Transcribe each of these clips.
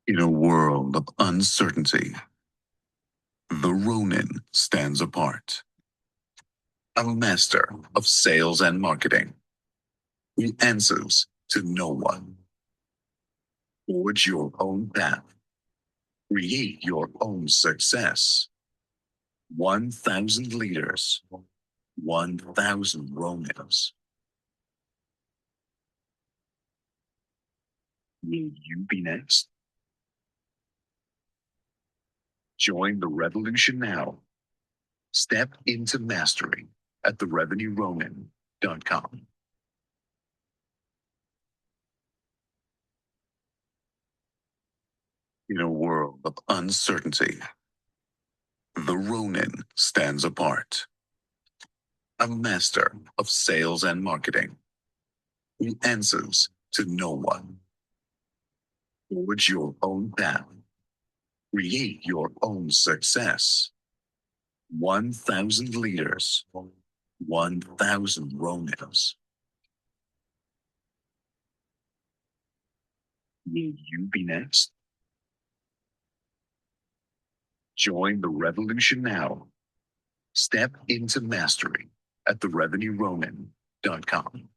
In a world of uncertainty, the Ronin stands apart. A master of sales and marketing who answers to no one. Forge your own path. Create your own success. 1,000 leaders, 1,000 Ronins. Will you be next? Join the revolution now. Step into mastery at therevenueronin.com. In a world of uncertainty, the Ronin stands apart. A master of sales and marketing who answers to no one. Forge your own path. Create your own success. 1,000 leaders, 1,000 Ronins. Will you be next? Join the revolution now. Step into mastery at therevenueronin.com.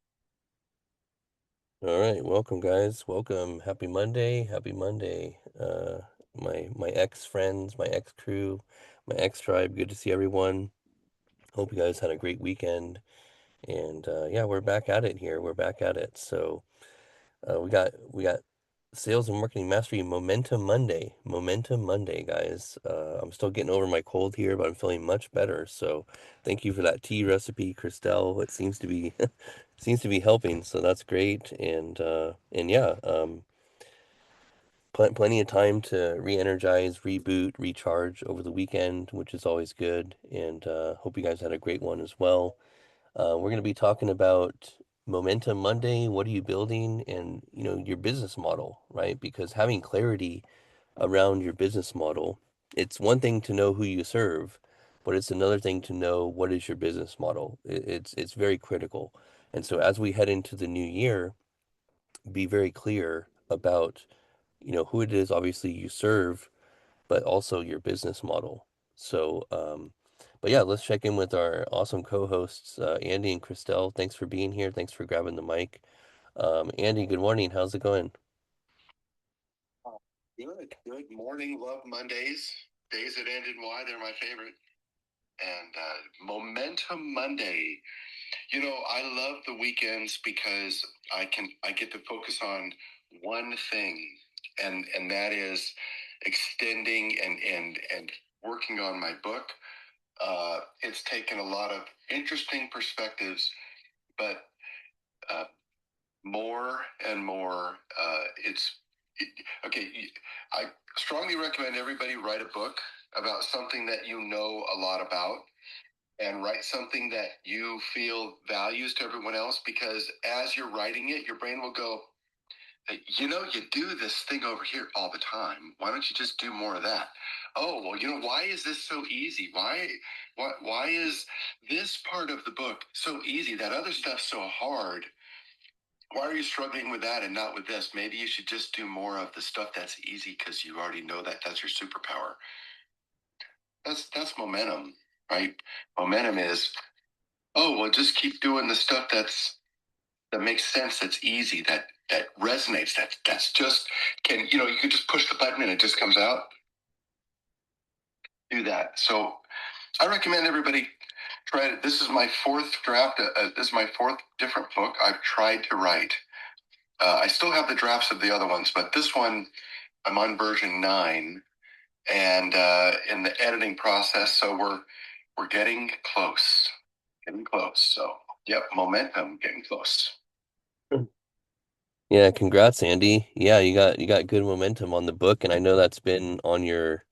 All right, welcome guys. Welcome. Happy Monday. Happy Monday. My ex friends, my ex crew, my ex tribe. Good to see everyone. Hope you guys had a great weekend. And yeah, we're back at it here. We're back at it. So we got Sales and Marketing Mastery Momentum Monday. Momentum Monday, guys. I'm still getting over my cold here, but I'm feeling much better. So thank you for that tea recipe, Christelle. It seems to be seems to be helping, so that's great. And yeah, plenty of time to re-energize, reboot, recharge over the weekend, which is always good. And hope you guys had a great one as well. We're going to be talking about Momentum Monday. What are you building? And your business model, right? Because having clarity around your business model, it's one thing to know who you serve, but it's another thing to know what is your business model. It's very critical. And so as we head into the new year, be very clear about who it is obviously you serve, but also your business model. So but yeah, let's check in with our awesome co-hosts, Andy and Christelle. Thanks for being here. Thanks for grabbing the mic. Andy, good morning. How's it going? Good morning. Love Mondays. Days that end in Y, they're my favorite. And Momentum Monday. I love the weekends because I get to focus on one thing, and that is extending and working on my book. It's taken a lot of interesting perspectives, but more and more, okay. I strongly recommend everybody write a book about something that you know a lot about, and write something that you feel values to everyone else, because as you're writing it, your brain will go, you do this thing over here all the time. Why don't you just do more of that? Oh, well, why is this so easy? Why is this part of the book so easy? That other stuff's so hard. Why are you struggling with that and not with this? Maybe you should just do more of the stuff that's easy, because you already know that that's your superpower. That's momentum, right? Momentum is, oh, well, just keep doing the stuff that makes sense, that's easy, that resonates, that's just you can just push the button and it just comes out. Do that. So I recommend everybody try it. This is my fourth draft. This is my fourth different book I've tried to write. I still have the drafts of the other ones, but this one I'm on version 9, and in the editing process. So we're getting close. So yep, momentum, getting close. Yeah, congrats, Andy. Yeah, you got good momentum on the book, and I know that's been on your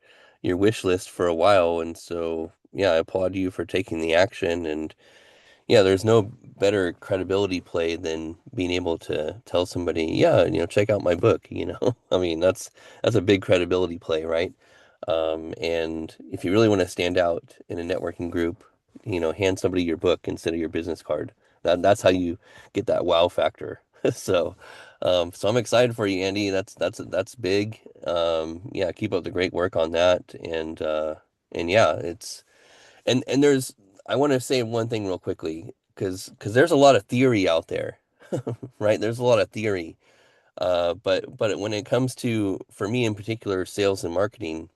wish list for a while. And so yeah, I applaud you for taking the action. And yeah, there's no better credibility play than being able to tell somebody, yeah, check out my book, I mean, that's a big credibility play, right? And if you really want to stand out in a networking group, hand somebody your book instead of your business card. That's how you get that wow factor. So, So I'm excited for you, Andy. That's big. Yeah, keep up the great work on that. And yeah, and there's I want to say one thing real quickly because there's a lot of theory out there, right? There's a lot of theory. But when it comes to, for me in particular, sales and marketing,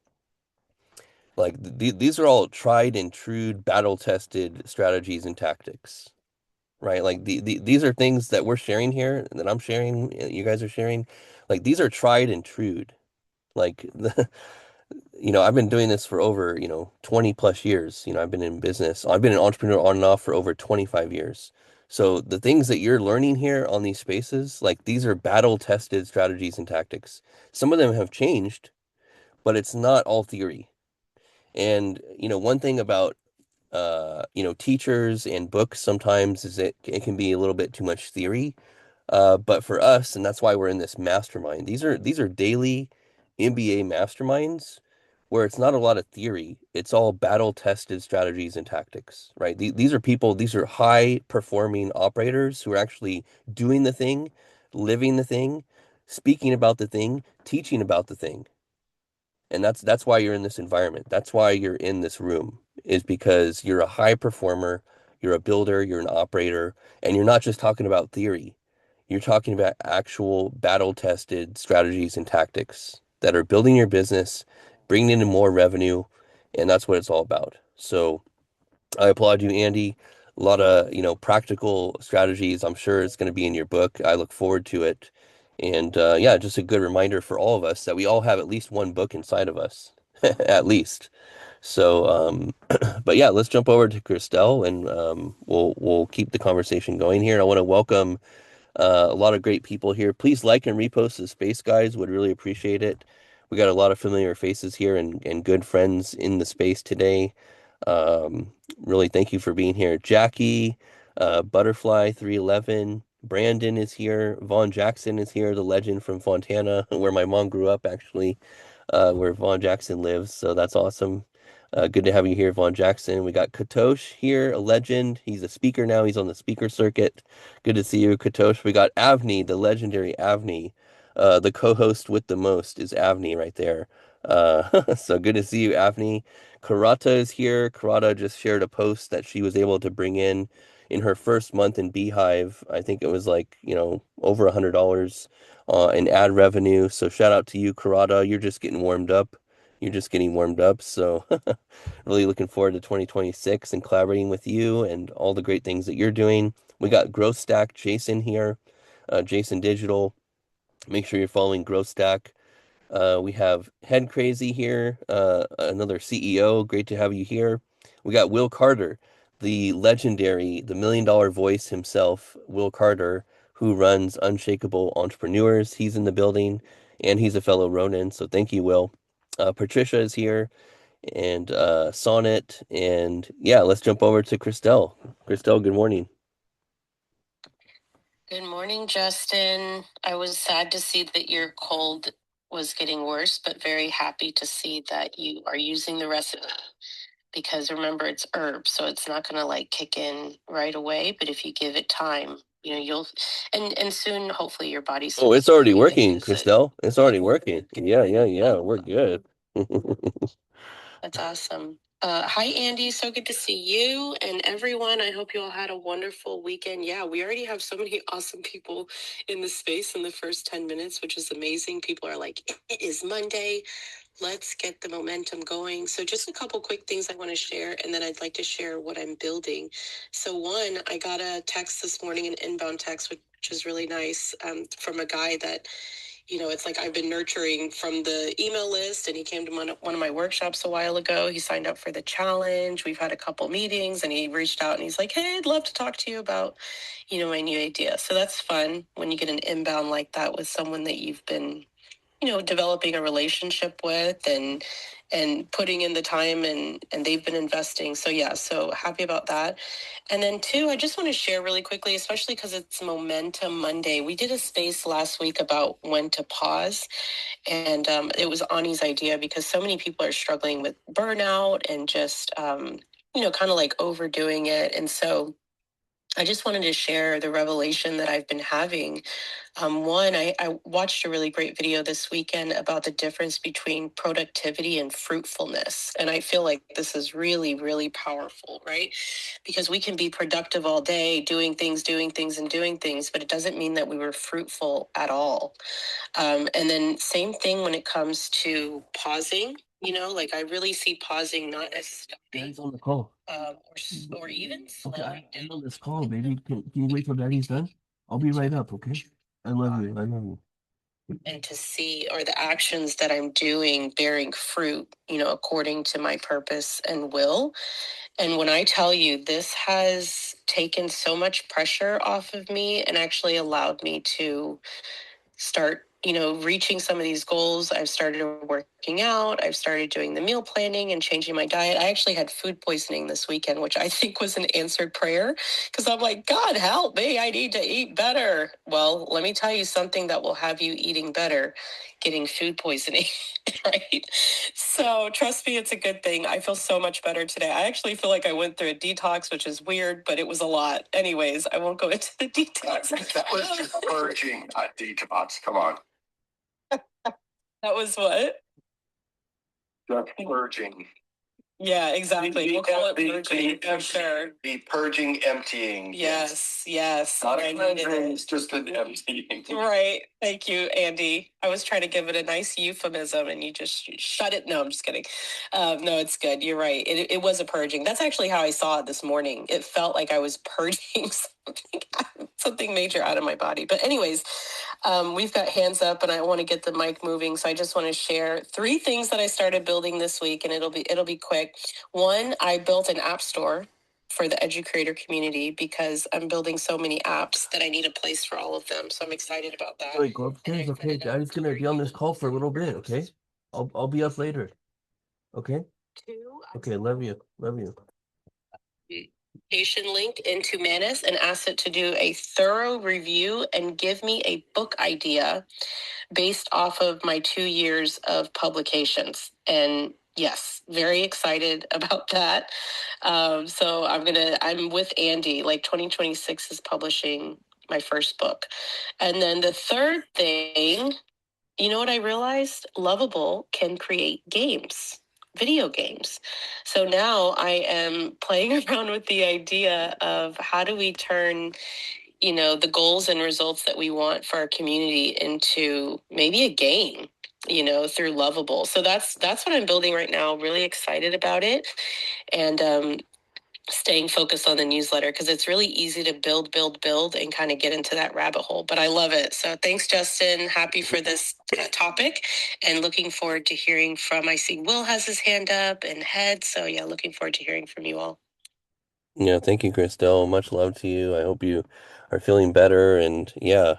like these are all tried and true, battle-tested strategies and tactics, right? Like these are things that we're sharing here, that I'm sharing, you guys are sharing. Like these are tried and true. Like I've been doing this for over, 20 plus years. I've been in business. I've been an entrepreneur on and off for over 25 years. So the things that you're learning here on these spaces, like these are battle-tested strategies and tactics. Some of them have changed, but it's not all theory. And, one thing about teachers and books sometimes is it can be a little bit too much theory. But for us, and that's why we're in this mastermind. These are daily MBA masterminds where it's not a lot of theory. It's all battle tested strategies and tactics, right? These are people, these are high performing operators who are actually doing the thing, living the thing, speaking about the thing, teaching about the thing. And that's why you're in this environment. That's why you're in this room, is because you're a high performer, you're a builder, you're an operator, and you're not just talking about theory. You're talking about actual battle-tested strategies and tactics that are building your business, bringing in more revenue, and that's what it's all about. So I applaud you, Andy. A lot of, practical strategies. I'm sure it's going to be in your book. I look forward to it. And yeah, just a good reminder for all of us that we all have at least one book inside of us, at least. So, but yeah, let's jump over to Christelle, and we'll keep the conversation going here. I want to welcome a lot of great people here. Please like and repost the space, guys. Would really appreciate it. We got a lot of familiar faces here and good friends in the space today. Really, thank you for being here. Jackie, Butterfly 311, Brandon is here. Vaughn Jackson is here, the legend from Fontana, where my mom grew up, actually, where Vaughn Jackson lives. So that's awesome. Good to have you here, Vaughn Jackson. We got Katosh here, a legend. He's a speaker now. He's on the speaker circuit. Good to see you, Katosh. We got Avni, the legendary Avni. The co-host with the most is Avni right there. So good to see you, Avni. Karata is here. Karata just shared a post that she was able to bring in her first month in Beehive. I think it was like, over $100 in ad revenue. So shout out to you, Karata. You're just getting warmed up. You're just getting warmed up. So really looking forward to 2026 and collaborating with you and all the great things that you're doing. We got Growth Stack Jason here, Jason Digital. Make sure you're following Growth Stack. We have Head Crazy here, another CEO. Great to have you here. We got Will Carter, the legendary, the $1 million voice himself, Will Carter, who runs Unshakable Entrepreneurs. He's in the building, and he's a fellow Ronin. So thank you, Will. Patricia is here, and Sonnet, and yeah, let's jump over to Christelle. Christelle, good morning. Good morning, Justin. I was sad to see that your cold was getting worse, but very happy to see that you are using the recipe, because remember, it's herbs, so it's not going to like kick in right away. But if you give it time, you'll and soon, hopefully, your body's. Oh, it's already working, Christelle. It's already working. Yeah. We're good. That's awesome. Hi, Andy. So good to see you and everyone. I hope you all had a wonderful weekend. Yeah, we already have so many awesome people in the space in the first 10 minutes, which is amazing. People are like, it is Monday. Let's get the momentum going. So just a couple quick things I want to share, and then I'd like to share what I'm building. So one, I got a text this morning, an inbound text, which is really nice, from a guy that it's like I've been nurturing from the email list, and he came to one of my workshops a while ago. He signed up for the challenge. We've had a couple meetings, and he reached out and he's like, hey, I'd love to talk to you about, my new idea. So that's fun when you get an inbound like that with someone that you've been, developing a relationship with and putting in the time and they've been investing. So yeah, so happy about that. And then two, I just want to share really quickly, especially because it's Momentum Monday. We did a space last week about when to pause. And it was Ani's idea because so many people are struggling with burnout and just, kind of like overdoing it. And so I just wanted to share the revelation that I've been having. One, I watched a really great video this weekend about the difference between productivity and fruitfulness. And I feel like this is really, really powerful, right? Because we can be productive all day, doing things, and doing things, but it doesn't mean that we were fruitful at all. And then same thing when it comes to pausing, like I really see pausing not as stopping. Daddy's on the call. Or even Okay, slowing I'm down. on this call, baby. Can you wait till Daddy's done? I'll be right up, okay? I love you. I love you. And to see are the actions that I'm doing bearing fruit, according to my purpose and will. And when I tell you, this has taken so much pressure off of me and actually allowed me to start, reaching some of these goals. I've started working out. I've started doing the meal planning and changing my diet. I actually had food poisoning this weekend, which I think was an answered prayer because I'm like, God, help me. I need to eat better. Well, let me tell you something that will have you eating better, getting food poisoning. Right. So trust me, it's a good thing. I feel so much better today. I actually feel like I went through a detox, which is weird, but it was a lot. Anyways, I won't go into the details. That was just purging, not detox. Come on. That was what? Just purging. Yeah, exactly. We'll call it purging for sure. The purging, emptying. Yes. Not I a needed cleansing, it. it's just an emptying. Right. Thank you, Andy. I was trying to give it a nice euphemism and you just shut it. No, I'm just kidding. No, it's good. You're right. It was a purging. That's actually how I saw it this morning. It felt like I was purging something major out of my body. But anyways, we've got hands up and I want to get the mic moving. So I just want to share 3 things that I started building this week and it'll be quick. One, I built an app store for the educator community because I'm building so many apps that I need a place for all of them. So I'm excited about that. Wait, go upstairs, okay? Daddy's gonna be on this call for a little bit, okay? I'll be up later. Okay? 2, Okay, love you. Love you. application link into Manus and asked it to do a thorough review and give me a book idea based off of my 2 years of publications. And yes, very excited about that. So I'm with Andy, like 2026 is publishing my first book. And then the third thing, you know what I realized? Lovable can create games, video games. So now I am playing around with the idea of how do we turn the goals and results that we want for our community into maybe a game, through Lovable. So that's what I'm building right now. Really excited about it. And staying focused on the newsletter because it's really easy to build, and kind of get into that rabbit hole. But I love it. So thanks, Justin. Happy for this topic and looking forward to hearing from, I see Will has his hand up and Head. So yeah, looking forward to hearing from you all. Yeah, thank you, Christelle. Much love to you. I hope you are feeling better and yeah,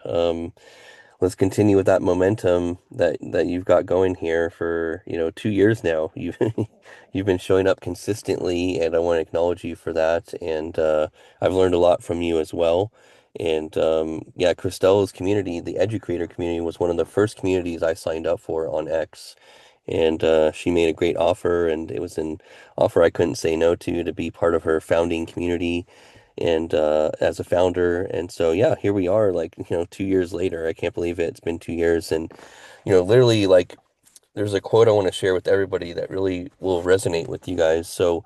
let's continue with that momentum that you've got going here for, 2 years now. You've been showing up consistently and I want to acknowledge you for that. And I've learned a lot from you as well. And yeah, Christelle's community, the educator community, was one of the first communities I signed up for on X. And she made a great offer, and it was an offer I couldn't say no to be part of her founding community and as a founder. And so yeah, here we are, like 2 years later. I can't believe it. It's been 2 years, and literally, like, there's a quote I want to share with everybody that really will resonate with you guys. So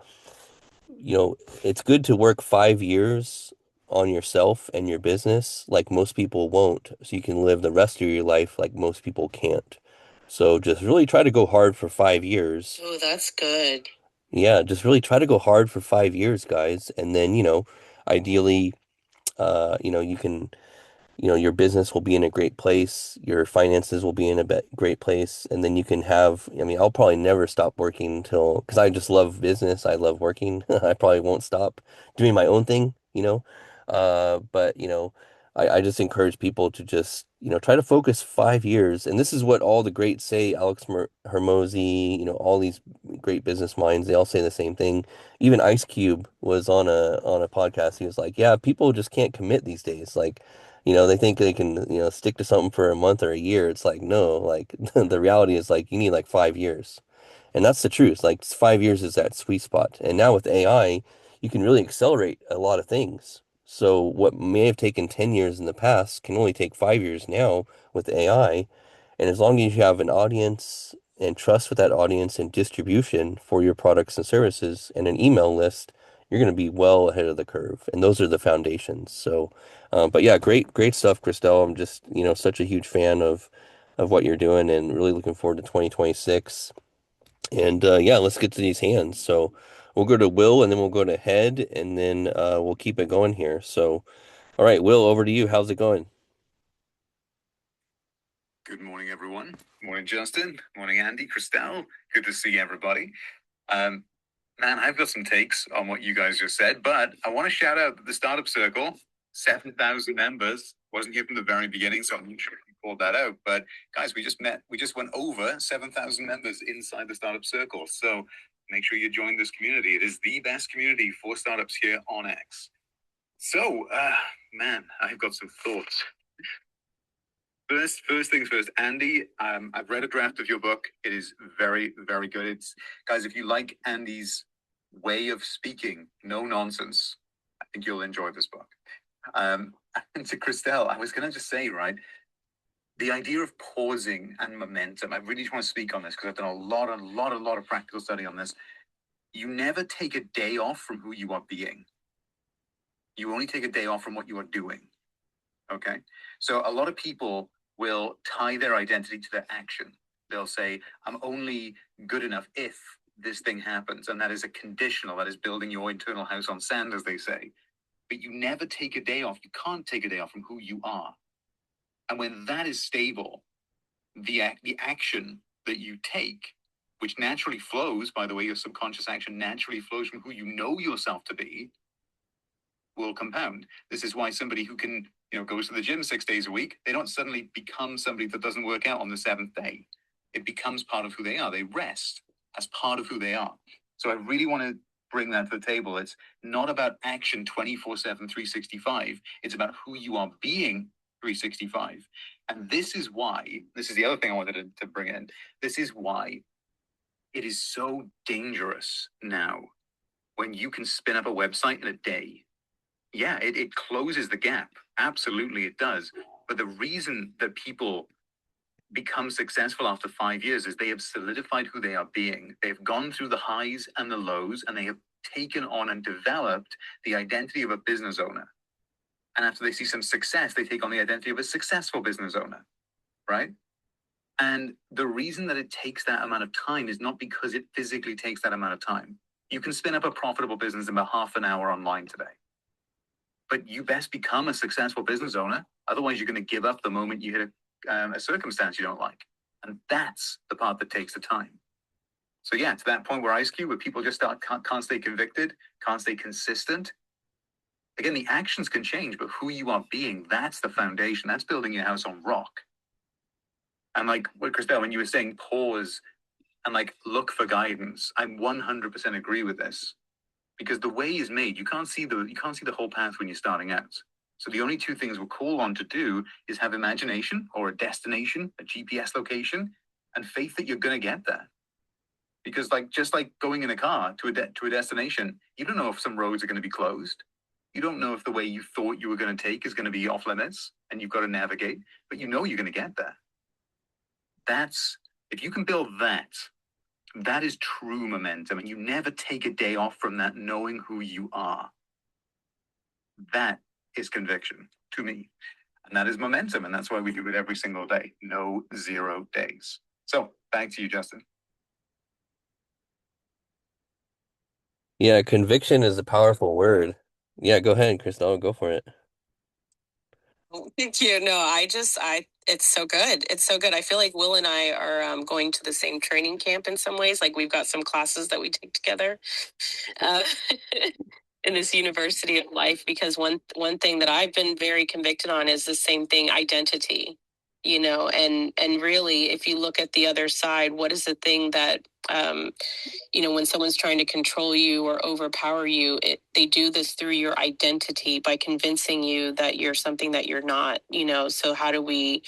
it's good to work 5 years on yourself and your business like most people won't, so you can live the rest of your life like most people can't. So just really try to go hard for 5 years. Oh, that's good. Yeah, just really try to go hard for 5 years, guys. And then, ideally, you can, your business will be in a great place, your finances will be in a great place, and then you can have, I mean, I'll probably never stop working until, because I just love business, I love working. I probably won't stop doing my own thing. But, I just encourage people to just, try to focus 5 years. And this is what all the greats say, Alex Hermosi, all these great business minds, they all say the same thing. Even Ice Cube was on a podcast. He was like, yeah, people just can't commit these days. Like, they think they can, stick to something for a month or a year. It's like, no, like the reality is like you need like 5 years. And that's the truth. Like 5 years is that sweet spot. And now with AI, you can really accelerate a lot of things. So what may have taken 10 years in the past can only take 5 years now with AI. And as long as you have an audience and trust with that audience and distribution for your products and services and an email list, you're going to be well ahead of the curve. And those are the foundations. So, but yeah, great stuff, Christelle. I'm just, such a huge fan of what you're doing and really looking forward to 2026. And yeah, let's get to these hands. So we'll go to Will and then we'll go to Head and then we'll keep it going here. So, all right, Will, over to you. How's it going? Good morning, everyone. Morning, Justin. Morning, Andy, Christelle. Good to see everybody. Man, I've got some takes on what you guys just said, but I want to shout out the Startup Circle, 7,000 members. Wasn't here from the very beginning, so I'm not sure if you called that out. But guys, we just went over 7,000 members inside the Startup Circle. So make sure you join this community. It is the best community for startups here on X. So, man, I've got some thoughts. First things first, Andy, I've read a draft of your book. It is very, very good. Guys, if you like Andy's way of speaking, no nonsense, I think you'll enjoy this book. And to Christelle, I was going to just say, right, the idea of pausing and momentum, I really just want to speak on this because I've done a lot of practical study on this. You never take a day off from who you are being. You only take a day off from what you are doing. Okay? So a lot of people will tie their identity to their action. They'll say, I'm only good enough if this thing happens. And that is a conditional, that is building your internal house on sand, as they say. But you never take a day off. You can't take a day off from who you are. And when that is stable, the action that you take, which naturally flows, by the way, your subconscious action naturally flows from who you know yourself to be, will compound. This is why somebody who can, goes to the gym 6 days a week, they don't suddenly become somebody that doesn't work out on the seventh day. It becomes part of who they are. They rest as part of who they are. So I really want to bring that to the table. It's not about action 24/7, 365. It's about who you are being 365. And this is the other thing I wanted to bring in. This is why it is so dangerous now when you can spin up a website in a day. Yeah, it closes the gap. Absolutely, it does. But the reason that people become successful after 5 years is they have solidified who they are being. They've gone through the highs and the lows, and they have taken on and developed the identity of a business owner. And after they see some success, they take on the identity of a successful business owner, right? And the reason that it takes that amount of time is not because it physically takes that amount of time. You can spin up a profitable business in about half an hour online today. But you best become a successful business owner. Otherwise, you're going to give up the moment you hit a circumstance you don't like. And that's the part that takes the time. So yeah, to that point where Ice Cube, where people just can't stay convicted, can't stay consistent. Again, the actions can change, but who you are being, that's the foundation. That's building your house on rock. And like what Christelle, when you were saying pause and look for guidance, I 100% agree with this. Because the way is made. You can't see the whole path when you're starting out. So the only two things we're called on to do is have imagination or a destination, a GPS location, and faith that you're going to get there. Because just like going in a car to a destination, you don't know if some roads are going to be closed. You don't know if the way you thought you were going to take is going to be off limits, and you've got to navigate. But you know you're going to get there. If you can build that. That is true momentum, and you never take a day off from that knowing who you are. That is conviction to me, and that is momentum, and that's why we do it every single day. No 0 days. So back to you, Justin. Yeah, conviction is a powerful word. Yeah, go ahead, Christelle, go for it. Thank you. No, it's so good. It's so good. I feel like Will and I are going to the same training camp in some ways. Like we've got some classes that we take together in this university of life, because one thing that I've been very convicted on is the same thing, identity, and really, if you look at the other side, what is the thing that, when someone's trying to control you or overpower you, they do this through your identity by convincing you that you're something that you're not, so how do we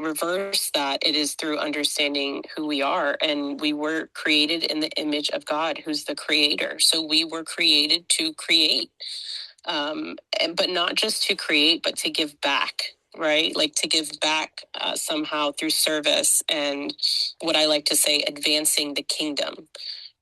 reverse that? It is through understanding who we are. And we were created in the image of God, who's the creator. So we were created to create. but not just to create, but to give back, right? Like to give back somehow through service and what I like to say, advancing the kingdom,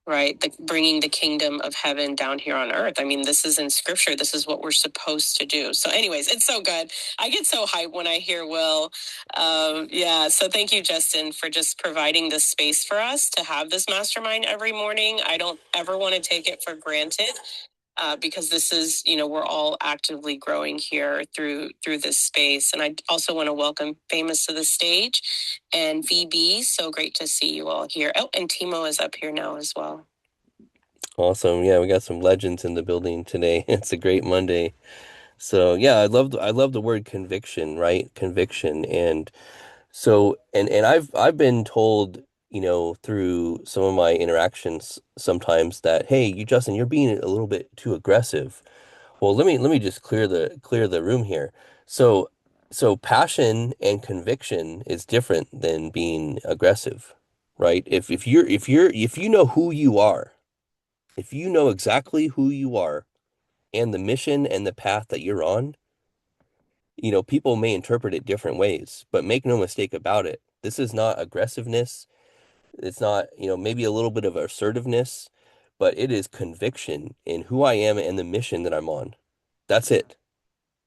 right? Bringing the kingdom of heaven down here on earth. I mean, this is in scripture. This is what we're supposed to do. So anyways, it's so good. I get so hyped when I hear Will. Yeah. So thank you, Justin, for just providing this space for us to have this mastermind every morning. I don't ever want to take it for granted. Because this is, we're all actively growing here through this space. And I also want to welcome Famous to the stage and VB. So great to see you all here. Oh, and Timo is up here now as well. Awesome. Yeah, we got some legends in the building today. It's a great Monday. So yeah, I love the word conviction, right? Conviction. And so and I've been told, through some of my interactions sometimes that, hey, Justin, you're being a little bit too aggressive. Well, let me just clear the room here. So passion and conviction is different than being aggressive, right? If you know who you are, if you know exactly who you are and the mission and the path that you're on, people may interpret it different ways, but make no mistake about it. This is not aggressiveness. It's not, maybe a little bit of assertiveness, but it is conviction in who I am and the mission that I'm on. That's it.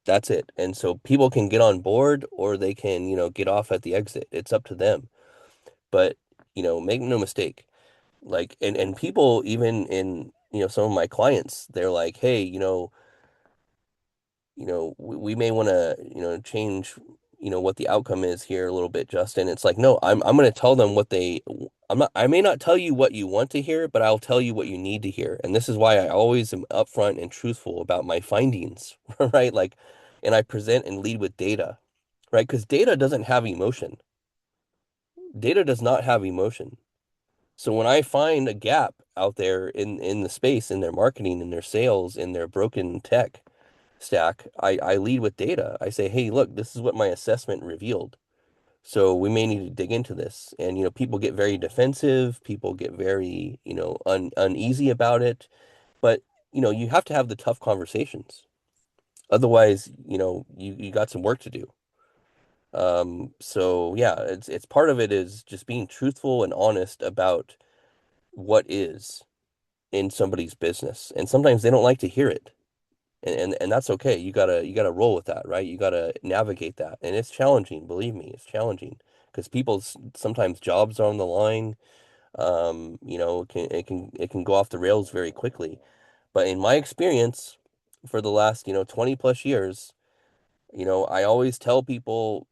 That's it. And so people can get on board or they can, get off at the exit. It's up to them. But, make no mistake. Like, and people even in, some of my clients, they're like, hey, we may want to, change, what the outcome is here a little bit, Justin. It's like, no, I'm going to tell them I may not tell you what you want to hear, but I'll tell you what you need to hear. And this is why I always am upfront and truthful about my findings, right? Like, and I present and lead with data, right? Because data doesn't have emotion. Data does not have emotion. So when I find a gap out there in the space, in their marketing, in their sales, in their broken tech stack, I lead with data. I say, hey, look, this is what my assessment revealed. So we may need to dig into this. And, people get very defensive. People get very, uneasy about it. But, you have to have the tough conversations. Otherwise, you got some work to do. So yeah, it's part of it is just being truthful and honest about what is in somebody's business. And sometimes they don't like to hear it. And that's okay. You gotta roll with that, right? You gotta navigate that. And it's challenging, believe me, it's challenging because people's sometimes jobs are on the line. It can go off the rails very quickly. But in my experience, for the last, 20 plus years, I always tell people,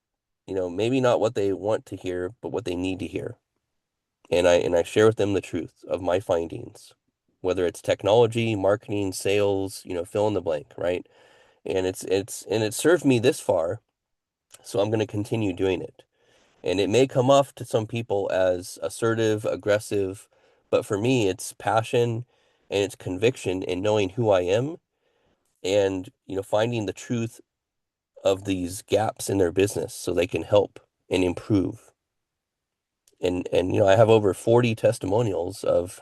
maybe not what they want to hear, but what they need to hear. And I share with them the truth of my findings, whether it's technology, marketing, sales, fill in the blank, right? And it's served me this far, so I'm going to continue doing it. And it may come off to some people as assertive, aggressive, but for me, it's passion and it's conviction in knowing who I am and, finding the truth of these gaps in their business so they can help and improve. And I have over 40 testimonials of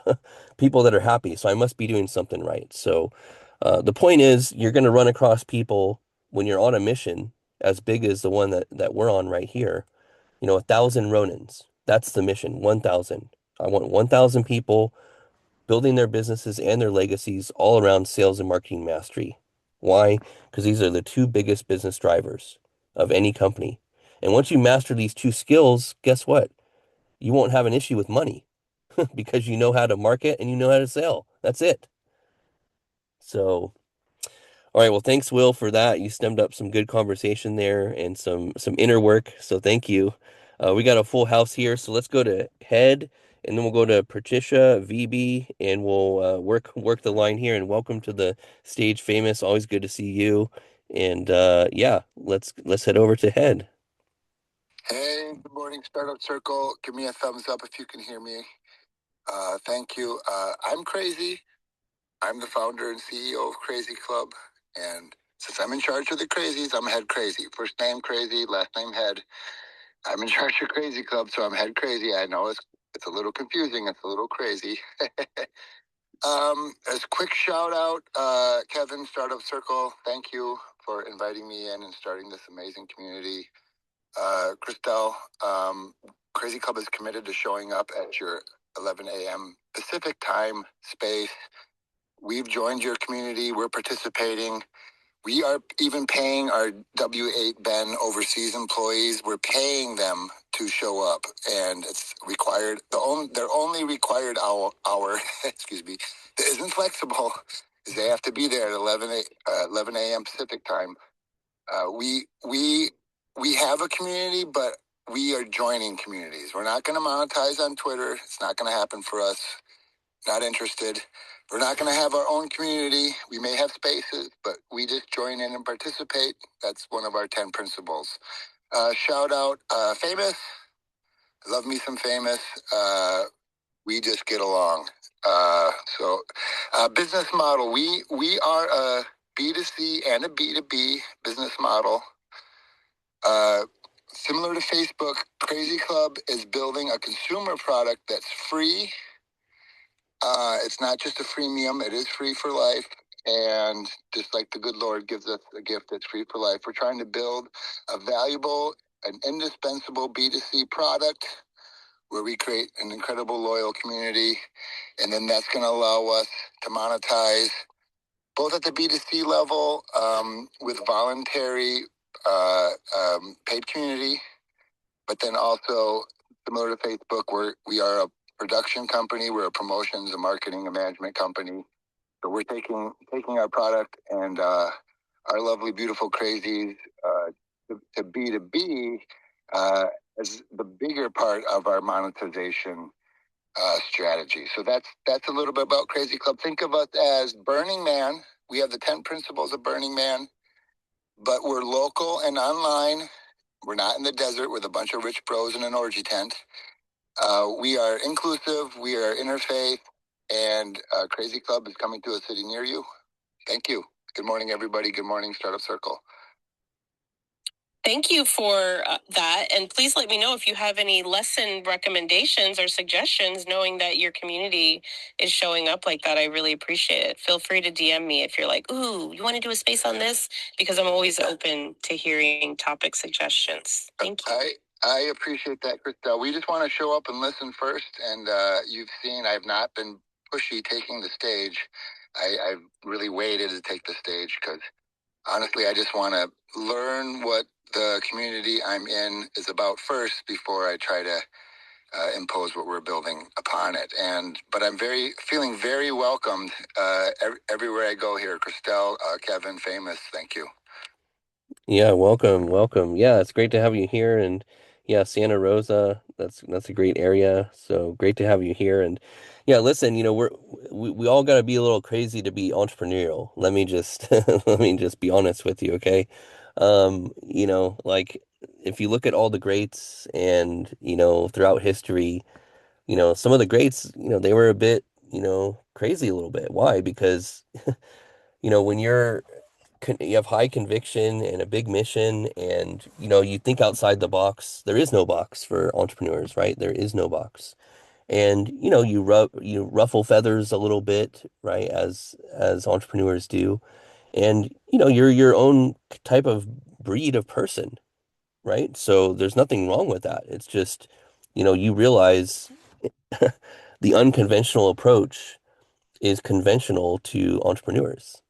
people that are happy, so I must be doing something right. So the point is, you're going to run across people when you're on a mission as big as the one that we're on right here. 1,000 Ronins. That's the mission. 1,000. I want 1,000 people building their businesses and their legacies all around sales and marketing mastery. Why? Because these are the two biggest business drivers of any company. And once you master these two skills, guess what? You won't have an issue with money because you know how to market and you know how to sell. That's it. So, all right. Well, thanks, Will, for that. You stemmed up some good conversation there and some inner work. So thank you. We got a full house here. So let's go to Head and then we'll go to Patricia, VB, and we'll work the line here. And welcome to the stage, Famous. Always good to see you. And yeah, let's head over to Head. Hey, good morning, Startup Circle. Give me a thumbs up if you can hear me. Thank you. I'm Crazy. I'm the founder and CEO of Crazy Club. And since I'm in charge of the Crazies, I'm Head Crazy. First name Crazy, last name Head. I'm in charge of Crazy Club, so I'm Head Crazy. I know it's a little confusing. It's a little crazy. As a quick shout out, Kevin, Startup Circle, thank you for inviting me in and starting this amazing community. Christelle, Crazy Club is committed to showing up at your 11 a.m. Pacific time space. We've joined your community. We're participating. We are even paying our W-8 Ben overseas employees. We're paying them to show up, and it's required. Their only required hour excuse me, that isn't flexible is they have to be there at 11 a.m. Pacific time. We have a community, but we are joining communities. We're not going to monetize on Twitter. It's not going to happen for us. Not interested. We're not going to have our own community. We may have spaces, but we just join in and participate. That's one of our 10 principles. Shout out Famous. I love me some Famous. We just get along. Business model. We are a B2C and a B2B business model. Similar to Facebook, Crazy Club is building a consumer product that's free. It's not just a freemium, it is free for life. And just like the good Lord gives us a gift that's free for life, we're trying to build a valuable and indispensable B2C product where we create an incredible loyal community. And then that's going to allow us to monetize both at the B2C level with voluntary paid community, but then also similar to Facebook, we are a production company. We're a promotions, a marketing, a management company. So we're taking our product and our lovely, beautiful crazies to B2B as the bigger part of our monetization strategy. So that's a little bit about Crazy Club. Think of us as Burning Man. We have the 10 principles of Burning Man, but we're local and online. We're not in the desert with a bunch of rich bros in an orgy tent. We are inclusive, we are interfaith, and Crazy Club is coming to a city near you. Thank you. Good morning, everybody. Good morning, Startup Circle. Thank you for that. And please let me know if you have any lesson recommendations or suggestions, knowing that your community is showing up like that. I really appreciate it. Feel free to DM me if you're like, ooh, you want to do a space on this? Because I'm always open to hearing topic suggestions. Thank you. I appreciate that, Christelle. We just want to show up and listen first. And you've seen I've not been pushy taking the stage. I've really waited to take the stage because honestly, I just want to learn what the community I'm in is about first before I try to impose what we're building upon it. But I'm feeling very welcomed everywhere I go here. Christelle, Kevin, Famous, thank you. Yeah, welcome. Yeah, it's great to have you here. And yeah, Santa Rosa, that's a great area. So great to have you here. And yeah, listen, we all got to be a little crazy to be entrepreneurial. Let me just let me just be honest with you, okay? Like if you look at all the greats and, throughout history, some of the greats, they were a bit, crazy a little bit. Why? Because when you have high conviction and a big mission and you think outside the box. There is no box for entrepreneurs, right? There is no box. And you ruffle feathers a little bit, right, as entrepreneurs do. And you're your own type of breed of person, right? So there's nothing wrong with that. It's just you realize the unconventional approach is conventional to entrepreneurs,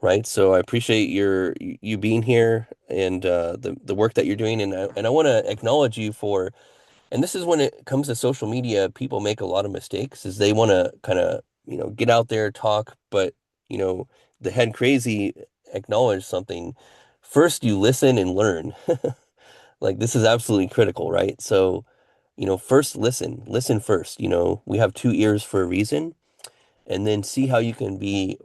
right? So I appreciate you being here and the work that you're doing, and I want to acknowledge you for. And this is when it comes to social media, people make a lot of mistakes. Is they want to kind of get out there, talk, but you know the head crazy acknowledge something. First, you listen and learn. Like this is absolutely critical, right? So first listen first. We have two ears for a reason, and then see how you can be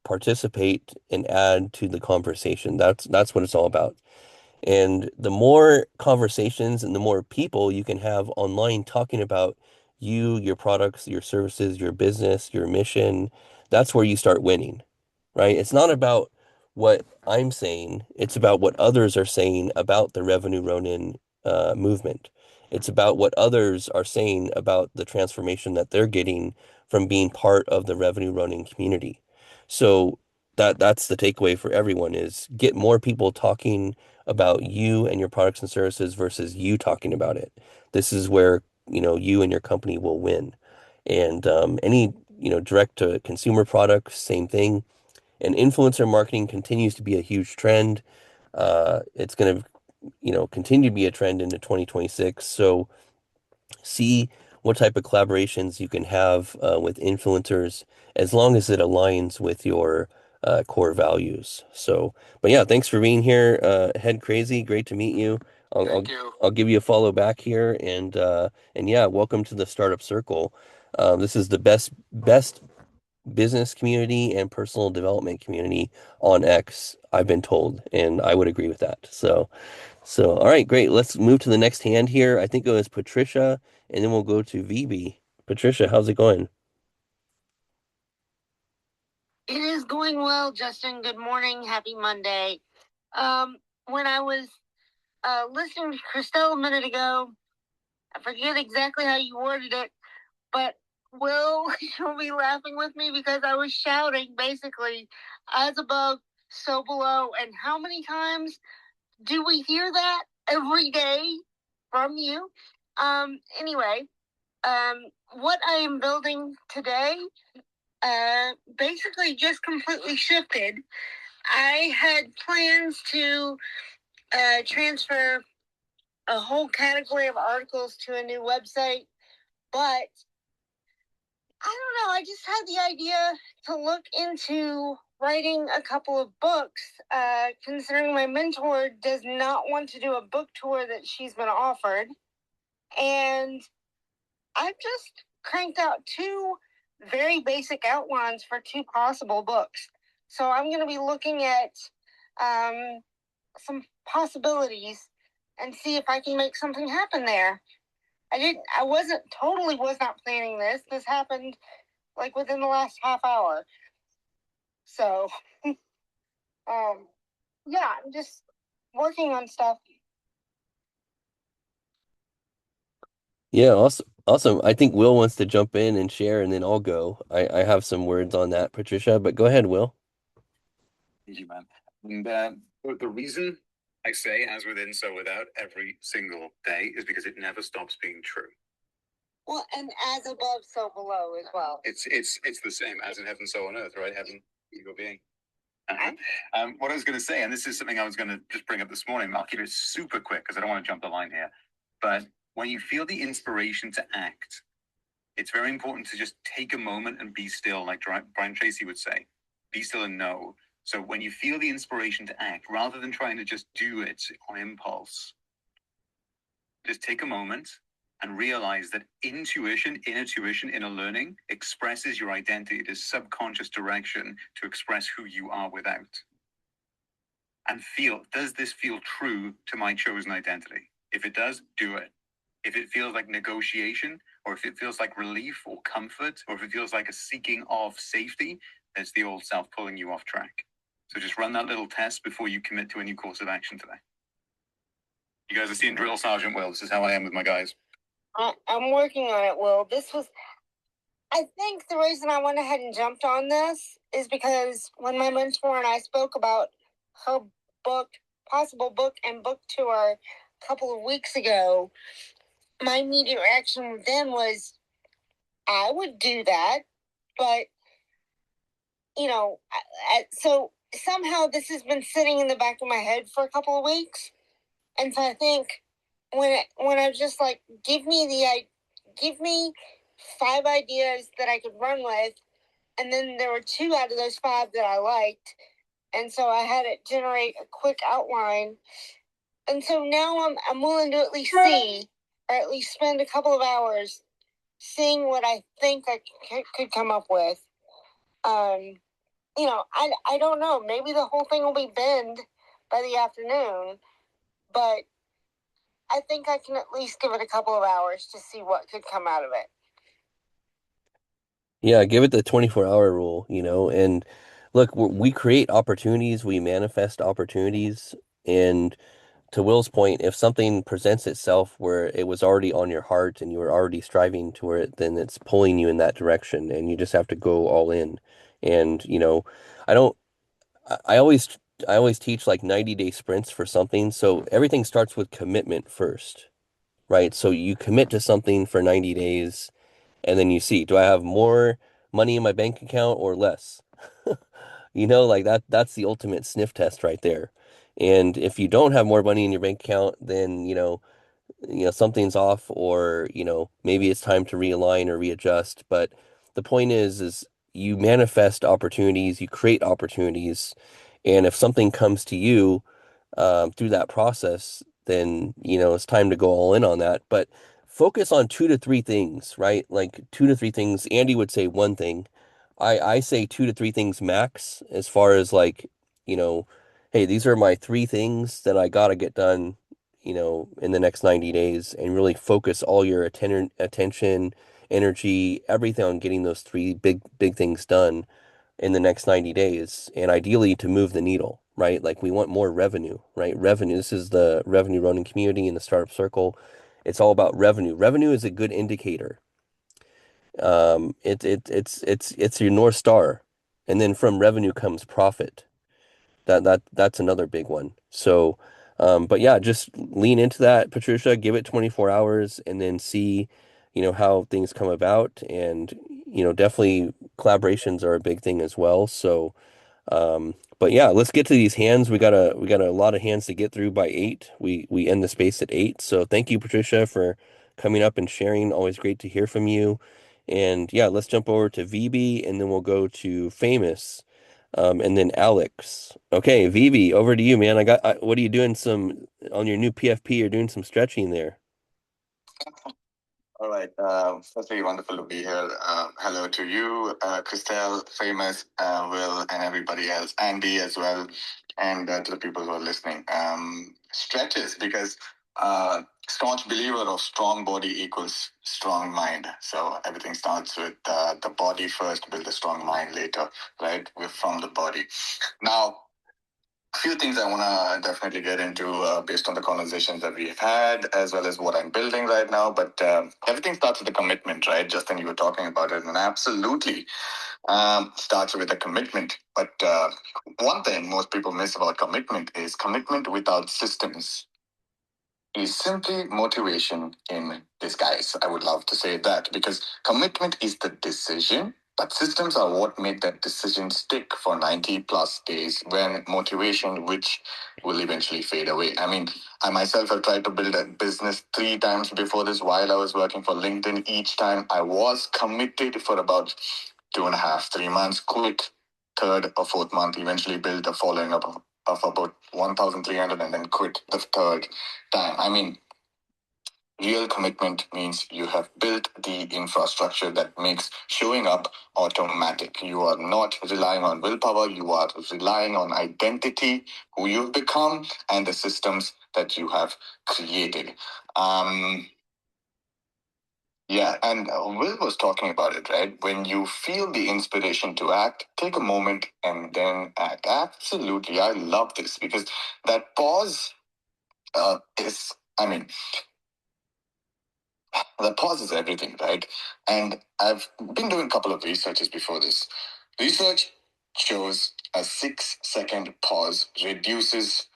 participate and add to the conversation. That's what it's all about. And the more conversations and the more people you can have online talking about you, your products, your services, your business, your mission, that's where you start winning, right? It's not about what I'm saying, it's about what others are saying about the Revenue Ronin movement. It's about what others are saying about the transformation that they're getting from being part of the revenue running community. So that's the takeaway for everyone is get more people talking about you and your products and services versus you talking about it. This is where, you and your company will win. And any, direct to consumer products, same thing. And influencer marketing continues to be a huge trend. It's going to, continue to be a trend into 2026. So see what type of collaborations you can have with influencers as long as it aligns with your core values. So, but yeah, thanks for being here, Head Crazy. Great to meet you. Thank you. I'll give you a follow back here, and yeah, welcome to the Startup Circle. This is the best business community and personal development community on X, I've been told, and I would agree with that. So, all right, great. Let's move to the next hand here. I think it was Patricia, and then we'll go to VB. Patricia, how's it going? It is going well, Justin. Good morning. Happy Monday. When I was listening to Christelle a minute ago, I forget exactly how you worded it, but Will, you'll be laughing with me because I was shouting basically, as above, so below. And how many times do we hear that every day from you? Anyway, what I am building today basically just completely shifted. I had plans to transfer a whole category of articles to a new website, but I don't know. I just had the idea to look into writing a couple of books, considering my mentor does not want to do a book tour that she's been offered. And I've just cranked out two very basic outlines for two possible books. So I'm going to be looking at some possibilities and see if I can make something happen there. I was not planning this. This happened like within the last half hour. So, yeah, I'm just working on stuff. Yeah, awesome. Awesome. I think Will wants to jump in and share, and then I'll go. I have some words on that, Patricia, but go ahead, Will. Thank you, man. And the reason I say as within, so without every single day is because it never stops being true. Well, and as above, so below as well. It's the same as in heaven, so on earth, right? Heaven, ego being. What I was going to say, and this is something I was going to just bring up this morning. I'll keep it super quick because I don't want to jump the line here. But when you feel the inspiration to act, it's very important to just take a moment and be still, like Brian Tracy would say, be still and know. So when you feel the inspiration to act, rather than trying to just do it on impulse, just take a moment and realize that inner tuition, inner learning expresses your identity. It is subconscious direction to express who you are without. And feel, does this feel true to my chosen identity? If it does, do it. If it feels like negotiation, or if it feels like relief or comfort, or if it feels like a seeking of safety, that's the old self pulling you off track. So just run that little test before you commit to a new course of action today. You guys are seeing Drill Sergeant Will. This is how I am with my guys. I'm working on it, Will. I think the reason I went ahead and jumped on this is because when my mentor and I spoke about her book, possible book and book tour a couple of weeks ago, my immediate reaction then was, I would do that, but, so somehow this has been sitting in the back of my head for a couple of weeks. And so I think when I was just like, give me 5 ideas that I could run with, and then there were 2 out of those 5 that I liked, and so I had it generate a quick outline. And so now I'm willing to at least see, or at least spend a couple of hours seeing what I think I could come up with. I don't know. Maybe the whole thing will be binned by the afternoon, but I think I can at least give it a couple of hours to see what could come out of it. Yeah, give it the 24-hour rule, and look, we create opportunities, we manifest opportunities, and to Will's point, if something presents itself where it was already on your heart and you were already striving toward it, then it's pulling you in that direction and you just have to go all in. And, I don't, I always, I always teach like 90-day sprints for something. So everything starts with commitment first, right? So you commit to something for 90 days and then you see, do I have more money in my bank account or less? Like that's the ultimate sniff test right there. And if you don't have more money in your bank account, then, something's off, or maybe it's time to realign or readjust. But the point is you manifest opportunities, you create opportunities, and if something comes to you through that process, then it's time to go all in on that. But focus on 2 to 3 things, right? Like 2 to 3 things. Andy would say one thing. I say 2 to 3 things max, as far as like, you know, hey, these are my 3 things that I gotta get done, in the next 90 days, and really focus all your attention, energy, everything on getting those three big things done in the next 90 days, and ideally to move the needle, right? Like we want more revenue, right? Revenue. This is the revenue running community in the startup circle. It's all about revenue. Revenue is a good indicator. It's your North Star. And then from revenue comes profit. That's another big one. So, but yeah, just lean into that, Patricia, give it 24 hours and then see, how things come about. And, definitely collaborations are a big thing as well. So, but yeah, let's get to these hands. We got a lot of hands to get through by 8. We end the space at 8. So thank you, Patricia, for coming up and sharing. Always great to hear from you. And yeah, let's jump over to VB and then we'll go to Famous, and then Alex. Okay, VB, over to you, man. What are you doing some on your new PFP? You're doing some stretching there. All right. Firstly, wonderful to be here. Hello to you, Christelle, Famous, Will, and everybody else, Andy as well, and to the people who are listening. Stretches, because staunch believer of strong body equals strong mind. So everything starts with the body first, build a strong mind later, right? We're from the body. Now, a few things I want to definitely get into based on the conversations that we've had, as well as what I'm building right now. But everything starts with a commitment, right? Justin, you were talking about it, and absolutely starts with a commitment. But one thing most people miss about commitment is commitment without systems is simply motivation in disguise. I would love to say that, because commitment is the decision, but systems are what make that decision stick for 90 plus days, when motivation, which will eventually fade away. I mean, I myself have tried to build a business 3 times before this while I was working for LinkedIn. Each time I was committed for about 2.5, 3 months, quit third or fourth month, eventually built a following up of about 1,300 and then quit the third time. I mean, real commitment means you have built the infrastructure that makes showing up automatic. You are not relying on willpower, you are relying on identity, who you've become, and the systems that you have created. Yeah, and Will was talking about it, right? When you feel the inspiration to act, take a moment and then act. Absolutely. I love this, because that pause I mean, the pause is everything, right? And I've been doing a couple of researches before this. Research shows a 6-second pause reduces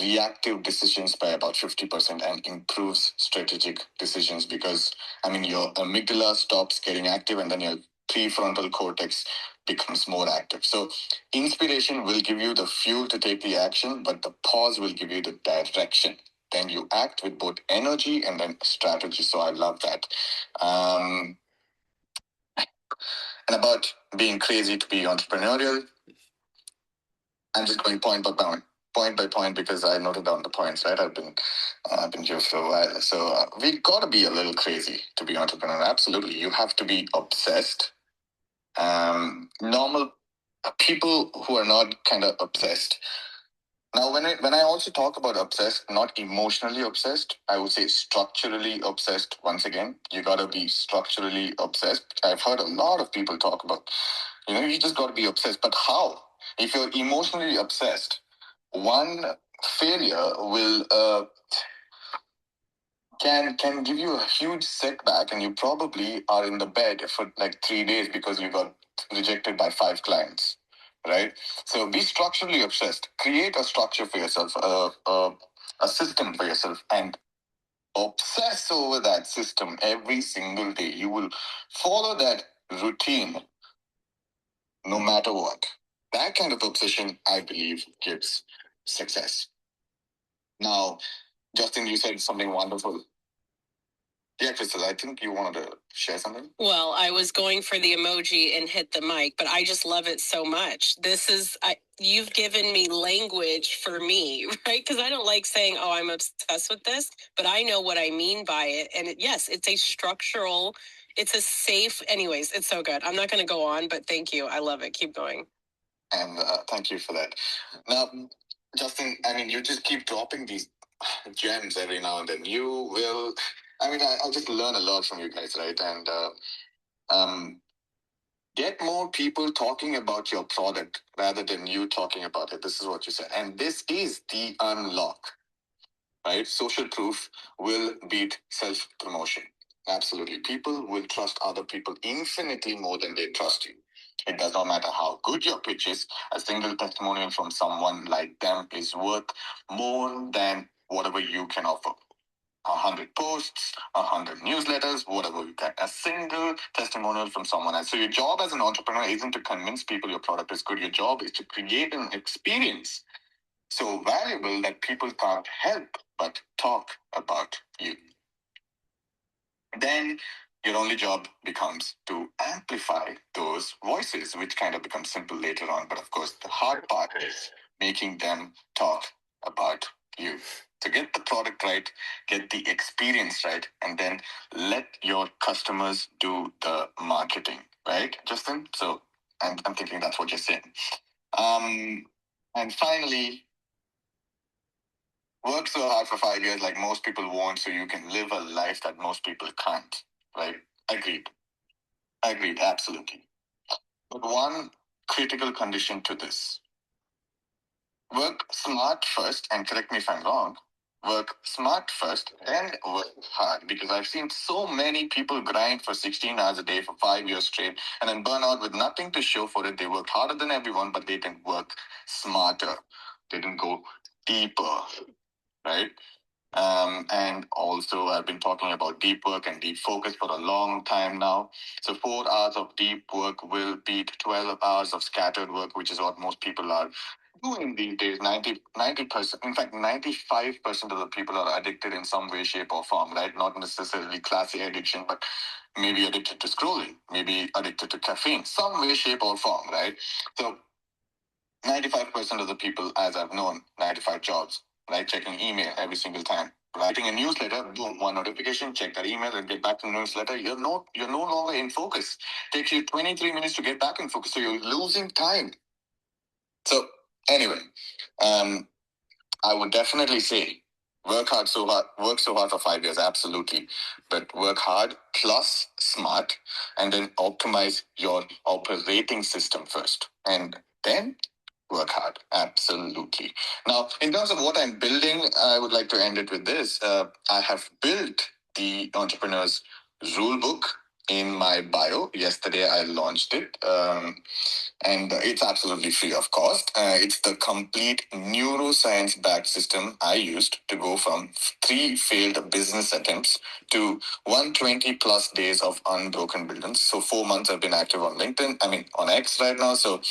reactive decisions by about 50% and improves strategic decisions, because, I mean, your amygdala stops getting active and then your prefrontal cortex becomes more active. So inspiration will give you the fuel to take the action, but the pause will give you the direction. Then you act with both energy and then strategy. So I love that. And about being crazy to be entrepreneurial, I'm just going point by point, because I noted down the points, right? I've been here for a while. So we got to be a little crazy to be entrepreneur. Absolutely. You have to be obsessed. Normal people who are not kind of obsessed. Now, when I also talk about obsessed, not emotionally obsessed, I would say structurally obsessed. Once again, you got to be structurally obsessed. I've heard a lot of people talk about, you just got to be obsessed. But how? If you're emotionally obsessed, one failure will can give you a huge setback, and you probably are in the bed for like 3 days because you got rejected by 5 clients, right? So be structurally obsessed. Create a structure for yourself, a system for yourself, and obsess over that system every single day. You will follow that routine no matter what. That kind of obsession, I believe, gives success. Now, Justin, you said something wonderful. Yeah, Crystal, I think you wanted to share something. Well, I was going for the emoji and hit the mic, but I just love it so much. You've given me language for me, right? Because I don't like saying, oh, I'm obsessed with this, but I know what I mean by it. And yes, it's a structural, it's a safe, anyways, it's so good. I'm not going to go on, but thank you. I love it. Keep going. And thank you for that. Now, Justin, I mean, you just keep dropping these gems every now and then. You will, I mean, I just learn a lot from you guys, right? And get more people talking about your product rather than you talking about it. This is what you said. And this is the unlock, right? Social proof will beat self promotion. Absolutely. People will trust other people infinitely more than they trust you. It does not matter how good your pitch is, a single testimonial from someone like them is worth more than whatever you can offer. 100 posts, 100 newsletters, whatever you get. A single testimonial from someone else. So your job as an entrepreneur isn't to convince people your product is good. Your job is to create an experience so valuable that people can't help but talk about you. Then your only job becomes to amplify those voices, which kind of becomes simple later on. But of course, the hard part is making them talk about you. To get the product right, get the experience right, and then let your customers do the marketing, right, Justin? So I'm thinking that's what you're saying. And finally, work so hard for 5 years like most people won't, so you can live a life that most people can't, right? Agreed. Agreed, absolutely. But one critical condition to this: work smart first, and correct me if I'm wrong, work smart first, then work hard. Because I've seen so many people grind for 16 hours a day for 5 years straight and then burn out with nothing to show for it. They worked harder than everyone, but they didn't work smarter. They didn't go deeper, right? And also, I've been talking about deep work and deep focus for a long time now. So 4 hours of deep work will beat 12 hours of scattered work, which is what most people are doing these days. 90%, in fact, 95% of the people are addicted in some way, shape, or form, right? Not necessarily classic addiction, but maybe addicted to scrolling, maybe addicted to caffeine, some way, shape, or form, right? So 95% of the people, as I've known, 95 jobs, right? Checking email every single time. Writing a newsletter, boom, one notification, check that email and get back to the newsletter. You're no longer in focus. Takes you 23 minutes to get back in focus, so you're losing time. So anyway, I would definitely say work so hard for 5 years, absolutely. But work hard plus smart, and then optimize your operating system first. And then work hard, absolutely. Now, in terms of what I'm building, I would like to end it with this. I have built the Entrepreneur's Rulebook in my bio. Yesterday, I launched it. And it's absolutely free of cost. It's the complete neuroscience-backed system I used to go from 3 failed business attempts to 120 plus days of unbroken business. So 4 months I've been active on LinkedIn, on X right now. So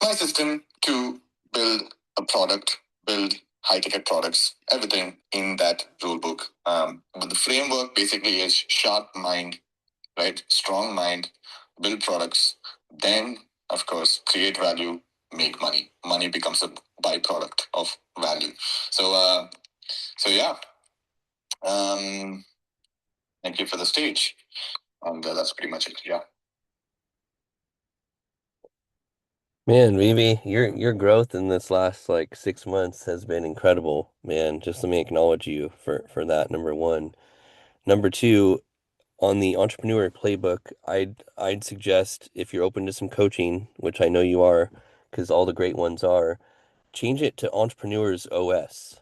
my system to build a product, build high-ticket products, everything in that rule book. But the framework basically is sharp mind, right? Strong mind, build products, then, of course, create value, make money. Money becomes a byproduct of value. So yeah. Thank you for the stage. And that's pretty much it. Yeah. Man, Vivi, your growth in this last like 6 months has been incredible, man. Just let me acknowledge you for that, number one. Number two, on the entrepreneur playbook, I'd suggest if you're open to some coaching, which I know you are, because all the great ones are, change it to Entrepreneur's OS,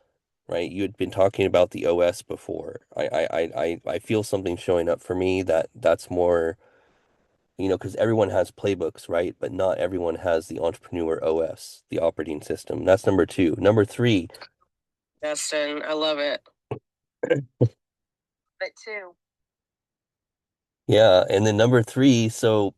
right? You had been talking about the OS before. I feel something showing up for me that's more, because everyone has playbooks, right? But not everyone has the Entrepreneur OS, the operating system. That's number two. Number three. Justin, I love it. But too. Yeah, and then number three, so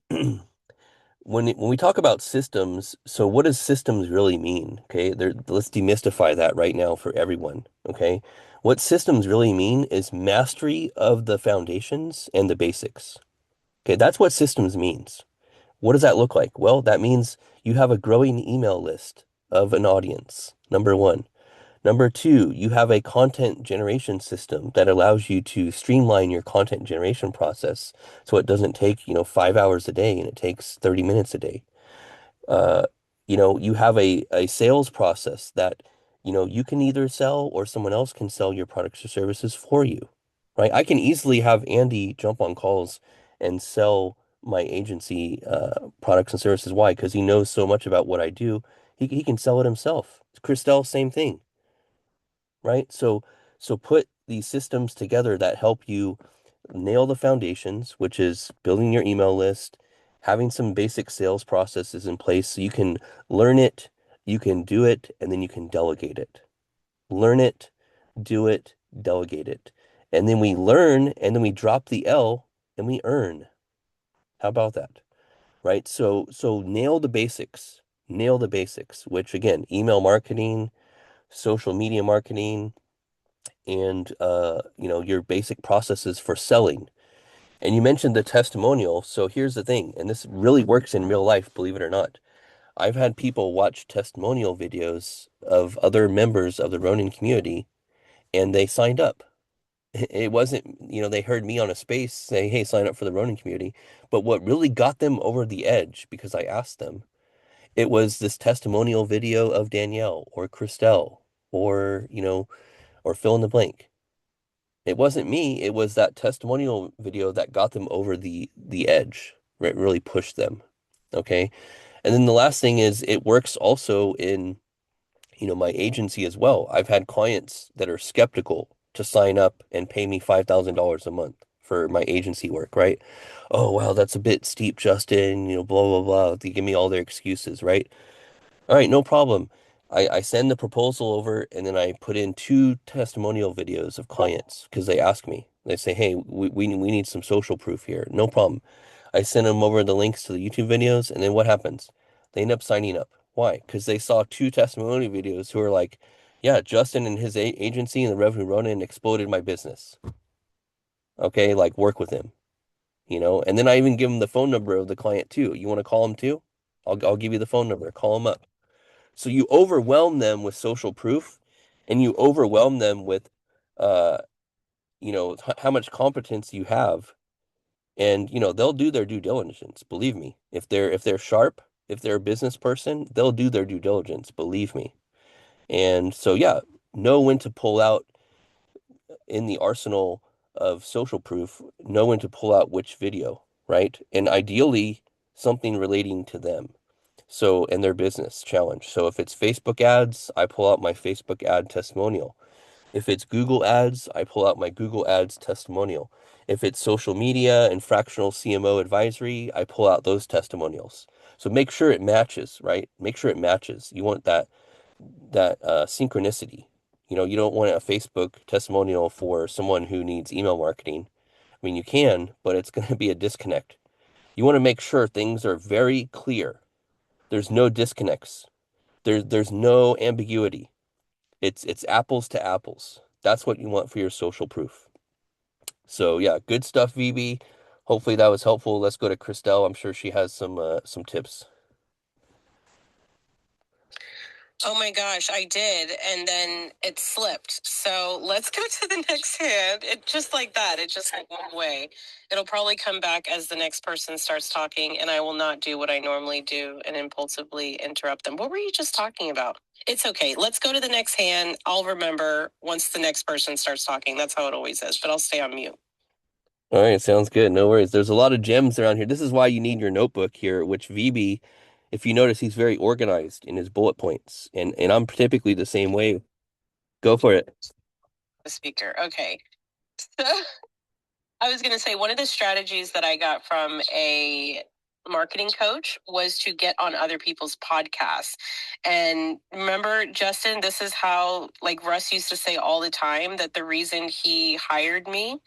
when we talk about systems, so what does systems really mean? Okay, let's demystify that right now for everyone. Okay, what systems really mean is mastery of the foundations and the basics. Okay, that's what systems means. What does that look like? Well, that means you have a growing email list of an audience, number one. Number two, you have a content generation system that allows you to streamline your content generation process so it doesn't take, 5 hours a day and it takes 30 minutes a day. Uh, you have a sales process that, you can either sell or someone else can sell your products or services for you, right? I can easily have Andy jump on calls and sell my agency products and services. Why? Because he knows so much about what I do. He can sell it himself. Christelle, same thing, right? So put these systems together that help you nail the foundations, which is building your email list, having some basic sales processes in place so you can learn it, you can do it, and then you can delegate it. Learn it, do it, delegate it. And then we learn and then we drop the L and we earn. How about that? Right? So nail the basics. Nail the basics, which again, email marketing, social media marketing, and your basic processes for selling. And you mentioned the testimonial. So here's the thing, and this really works in real life, believe it or not. I've had people watch testimonial videos of other members of the Ronin community, and they signed up. It wasn't, they heard me on a space say, hey, sign up for the Ronin community. But what really got them over the edge, because I asked them, it was this testimonial video of Danielle or Christelle or, or fill in the blank. It wasn't me, it was that testimonial video that got them over the edge. It really pushed them. Okay. And then the last thing is it works also in, my agency as well. I've had clients that are skeptical to sign up and pay me $5,000 a month for my agency work, right? Oh, wow, that's a bit steep, Justin, blah, blah, blah. They give me all their excuses, right? All right, no problem. I send the proposal over and then I put in two testimonial videos of clients because they ask me. They say, hey, we need some social proof here. No problem. I send them over the links to the YouTube videos and then what happens? They end up signing up. Why? Because they saw two testimonial videos who are like, yeah, Justin and his agency and the Revenue Ronin exploded my business. Okay, like work with him, And then I even give them the phone number of the client too. You want to call him too? I'll give you the phone number. Call him up. So you overwhelm them with social proof and you overwhelm them with uh how much competence you have and they'll do their due diligence, believe me. If they're sharp, if they're a business person, they'll do their due diligence, believe me. And so yeah, know when to pull out in the arsenal of social proof, know when to pull out which video, right? And ideally something relating to them. So, and their business challenge. So if it's Facebook ads, I pull out my Facebook ad testimonial. If it's Google ads, I pull out my Google ads testimonial. If it's social media and fractional CMO advisory, I pull out those testimonials. So make sure it matches, right? Make sure it matches. You want that synchronicity. You don't want a Facebook testimonial for someone who needs email marketing. I mean, you can, but it's going to be a disconnect. You want to make sure things are very clear. There's no disconnects. There's no ambiguity. It's apples to apples. That's what you want for your social proof. So yeah, good stuff, VB. Hopefully that was helpful. Let's go to Christelle. I'm sure she has some tips. Oh my gosh, I did. And then it slipped. So let's go to the next hand. It just like that. It just went away. It'll probably come back as the next person starts talking, and I will not do what I normally do and impulsively interrupt them. What were you just talking about? It's okay. Let's go to the next hand. I'll remember once the next person starts talking. That's how it always is, but I'll stay on mute. All right, sounds good. No worries. There's a lot of gems around here. This is why you need your notebook here, which VB If you notice, he's very organized in his bullet points, and I'm typically the same way. Go for it. The speaker. Okay. I was going to say one of the strategies that I got from a marketing coach was to get on other people's podcasts. And remember, Justin, this is how, like Russ used to say all the time, that the reason he hired me.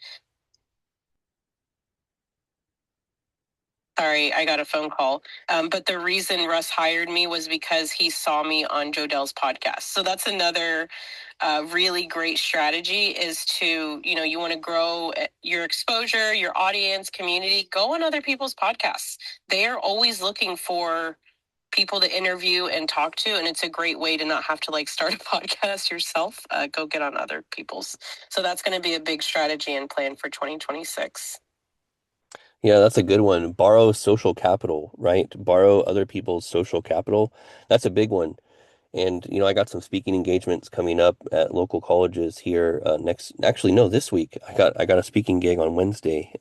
Sorry, I got a phone call. But the reason Russ hired me was because he saw me on Joe Dell's podcast. So that's another really great strategy, is to, you want to grow your exposure, your audience, community, go on other people's podcasts. They are always looking for people to interview and talk to, and it's a great way to not have to like start a podcast yourself. Go get on other people's. So that's going to be a big strategy and plan for 2026. Yeah, that's a good one. Borrow social capital, right? Borrow other people's social capital. That's a big one. And, I got some speaking engagements coming up at local colleges here actually, no, this week. I got a speaking gig on Wednesday,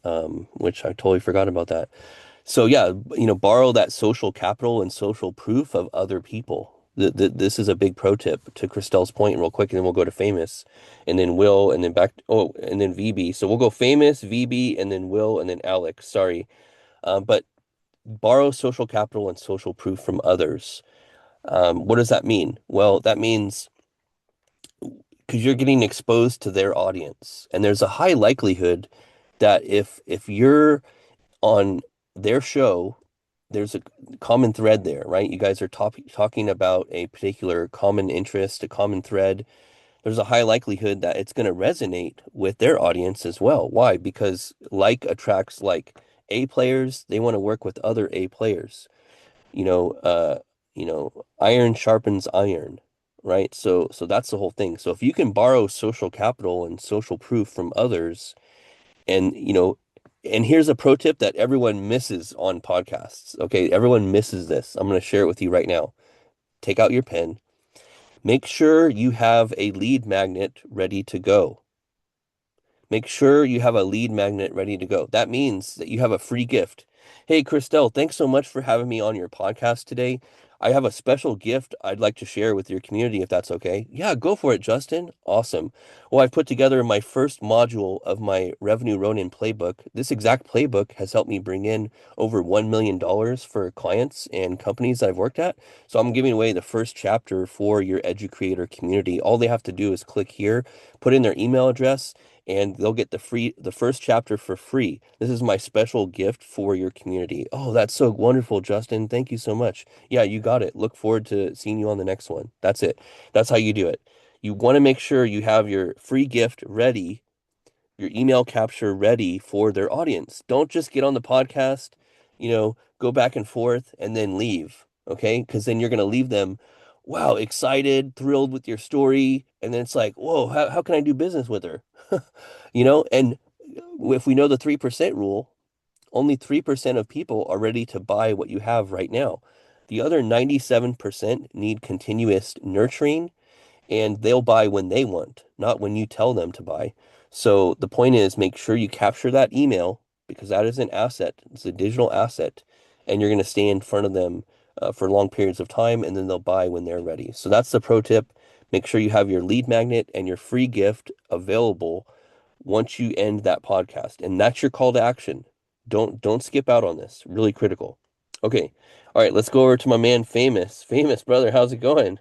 which I totally forgot about that. So yeah, borrow that social capital and social proof of other people. This is a big pro tip to Christelle's point real quick, and then we'll go to famous, and then Will, and then and then VB. So we'll go famous, VB, and then Will, and then Alex. Sorry. But borrow social capital and social proof from others. What does that mean? Well, that means because you're getting exposed to their audience, and there's a high likelihood that if you're on their show, there's a common thread there, right? You guys are talking about a particular common interest, a common thread. There's a high likelihood that it's going to resonate with their audience as well. Why? Because like attracts like. A players, they want to work with other A players. You know, uh, iron sharpens iron, right? So that's the whole thing. So if you can borrow social capital and social proof from others, and and here's a pro tip that everyone misses on podcasts. Okay, everyone misses this. I'm going to share it with you right now. Take out your pen. Make sure you have a lead magnet ready to go. Make sure you have a lead magnet ready to go. That means that you have a free gift. Hey, Christelle, thanks so much for having me on your podcast today. I have a special gift I'd like to share with your community, if that's okay. Yeah, go for it, Justin. Awesome. Well, I've put together my first module of my Revenue Ronin playbook. This exact playbook has helped me bring in over $1 million for clients and companies that I've worked at. So I'm giving away the first chapter for your educreator community. All they have to do is click here, put in their email address, and they'll get the first chapter for free. This is my special gift for your community. Oh, that's so wonderful, Justin. Thank you so much. Yeah, you got it. Look forward to seeing you on the next one. That's it. That's how you do it. You want to make sure you have your free gift ready, your email capture ready for their audience. Don't just get on the podcast, go back and forth and then leave. Okay. Because then you're going to leave them, wow, excited, thrilled with your story. And then it's like, whoa, how can I do business with her? And if we know the 3% rule, only 3% of people are ready to buy what you have right now. The other 97% need continuous nurturing, and they'll buy when they want, not when you tell them to buy. So the point is, make sure you capture that email, because that is an asset. It's a digital asset, and you're going to stay in front of them for long periods of time, and then they'll buy when they're ready. So that's the pro tip. Make sure you have your lead magnet and your free gift available once you end that podcast, and that's your call to action. Don't skip out on this. Really critical. Okay. All right, let's go over to my man Famous. Famous, brother, how's it going?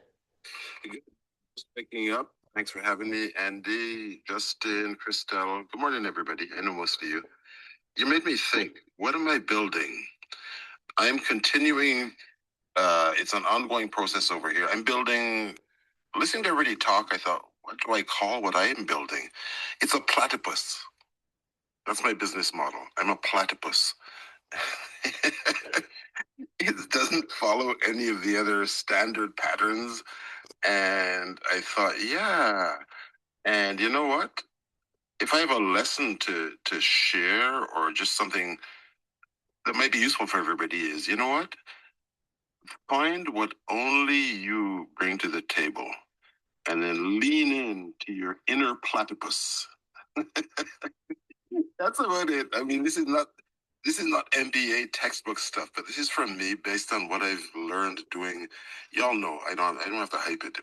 Just picking up. Thanks for having me, Andy, Justin, Christelle. Good morning, everybody. I know most of you. You made me think, what am I building? I'm continuing, it's an ongoing process over here. I'm building, listening to everybody talk, I thought, what do I call what I am building? It's a platypus. That's my business model. I'm a platypus. It doesn't follow any of the other standard patterns. And I thought, yeah. And you know what? If I have a lesson to share, or just something that might be useful for everybody, is, you know what? Find what only you bring to the table, and then lean in to your inner platypus. That's about it. I mean, this is not This is not MBA textbook stuff, but this is from me based on what I've learned doing. Y'all know I don't have to hype it.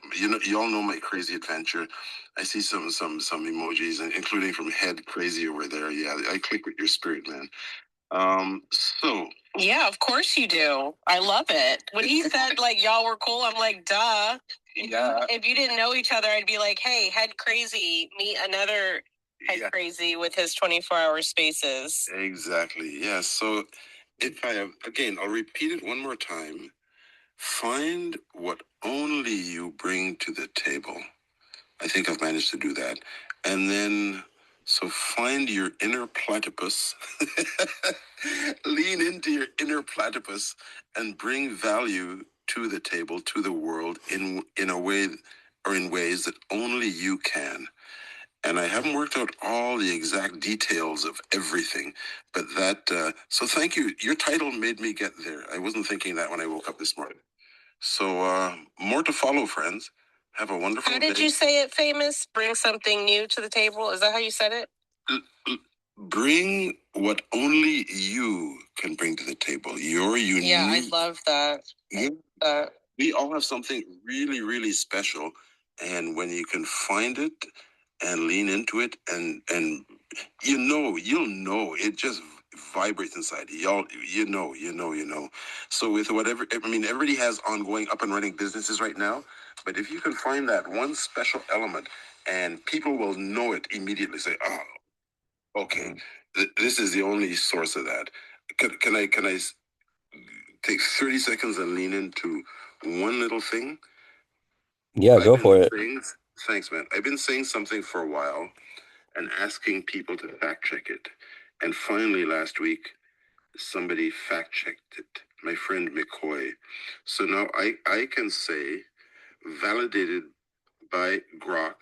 Y'all know my crazy adventure. I see some emojis, including from Head Crazy over there. Yeah, I click with your spirit, man. So yeah, of course you do. I love it. When he said like y'all were cool, I'm like, duh. Yeah. If you didn't know each other, I'd be like, hey, Head Crazy, meet another Head Crazy with his 24-hour spaces. Exactly. Yeah. So if I have, again, I'll repeat it one more time. Find what only you bring to the table. I think I've managed to do that. And then, so find your inner platypus, lean into your inner platypus, and bring value to the table, to the world, in a way or in ways that only you can. And I haven't worked out all the exact details of everything, but that, so thank you. Your title made me get there. I wasn't thinking that when I woke up this morning. So, more to follow, friends. Have a wonderful day. How did you say it, Famous? Bring something new to the table? Is that how you said it? Bring what only you can bring to the table. Your unique. Yeah, I love that. We all have something really, really special. And when you can find it and lean into it and you'll know, it just vibrates inside y'all. You know. So with whatever, I mean, everybody has ongoing up and running businesses right now, but if you can find that one special element and people will know it immediately, say, oh, okay, this is the only source of that. Can I take 30 seconds and lean into one little thing? Yeah, go for it. Thanks, man. I've been saying something for a while and asking people to fact check it. And finally, last week, somebody fact checked it. My friend McCoy. So now I can say, validated by Grok,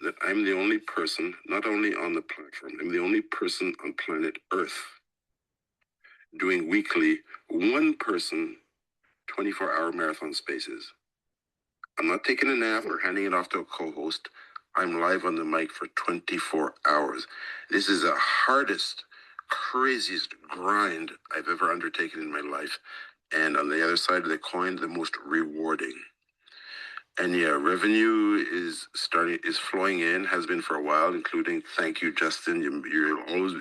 that I'm the only person, not only on the platform, I'm the only person on planet Earth doing weekly, one person, 24-hour marathon spaces. I'm not taking a nap or handing it off to a co-host. I'm live on the mic for 24 hours. This is the hardest, craziest grind I've ever undertaken in my life. And on the other side of the coin, the most rewarding. And yeah, revenue is flowing in, has been for a while, including, thank you, Justin. You always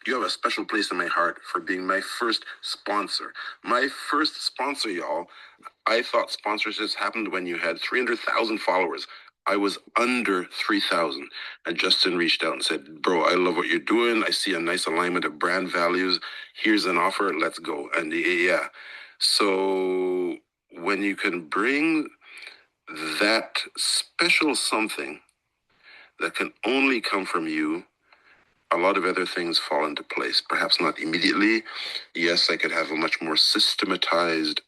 you have a special place in my heart for being my first sponsor. My first sponsor, y'all. I thought sponsorships happened when you had 300,000 followers. I was under 3,000. And Justin reached out and said, bro, I love what you're doing. I see a nice alignment of brand values. Here's an offer. Let's go. And yeah. So when you can bring that special something that can only come from you, a lot of other things fall into place. Perhaps not immediately. Yes, I could have a much more systematized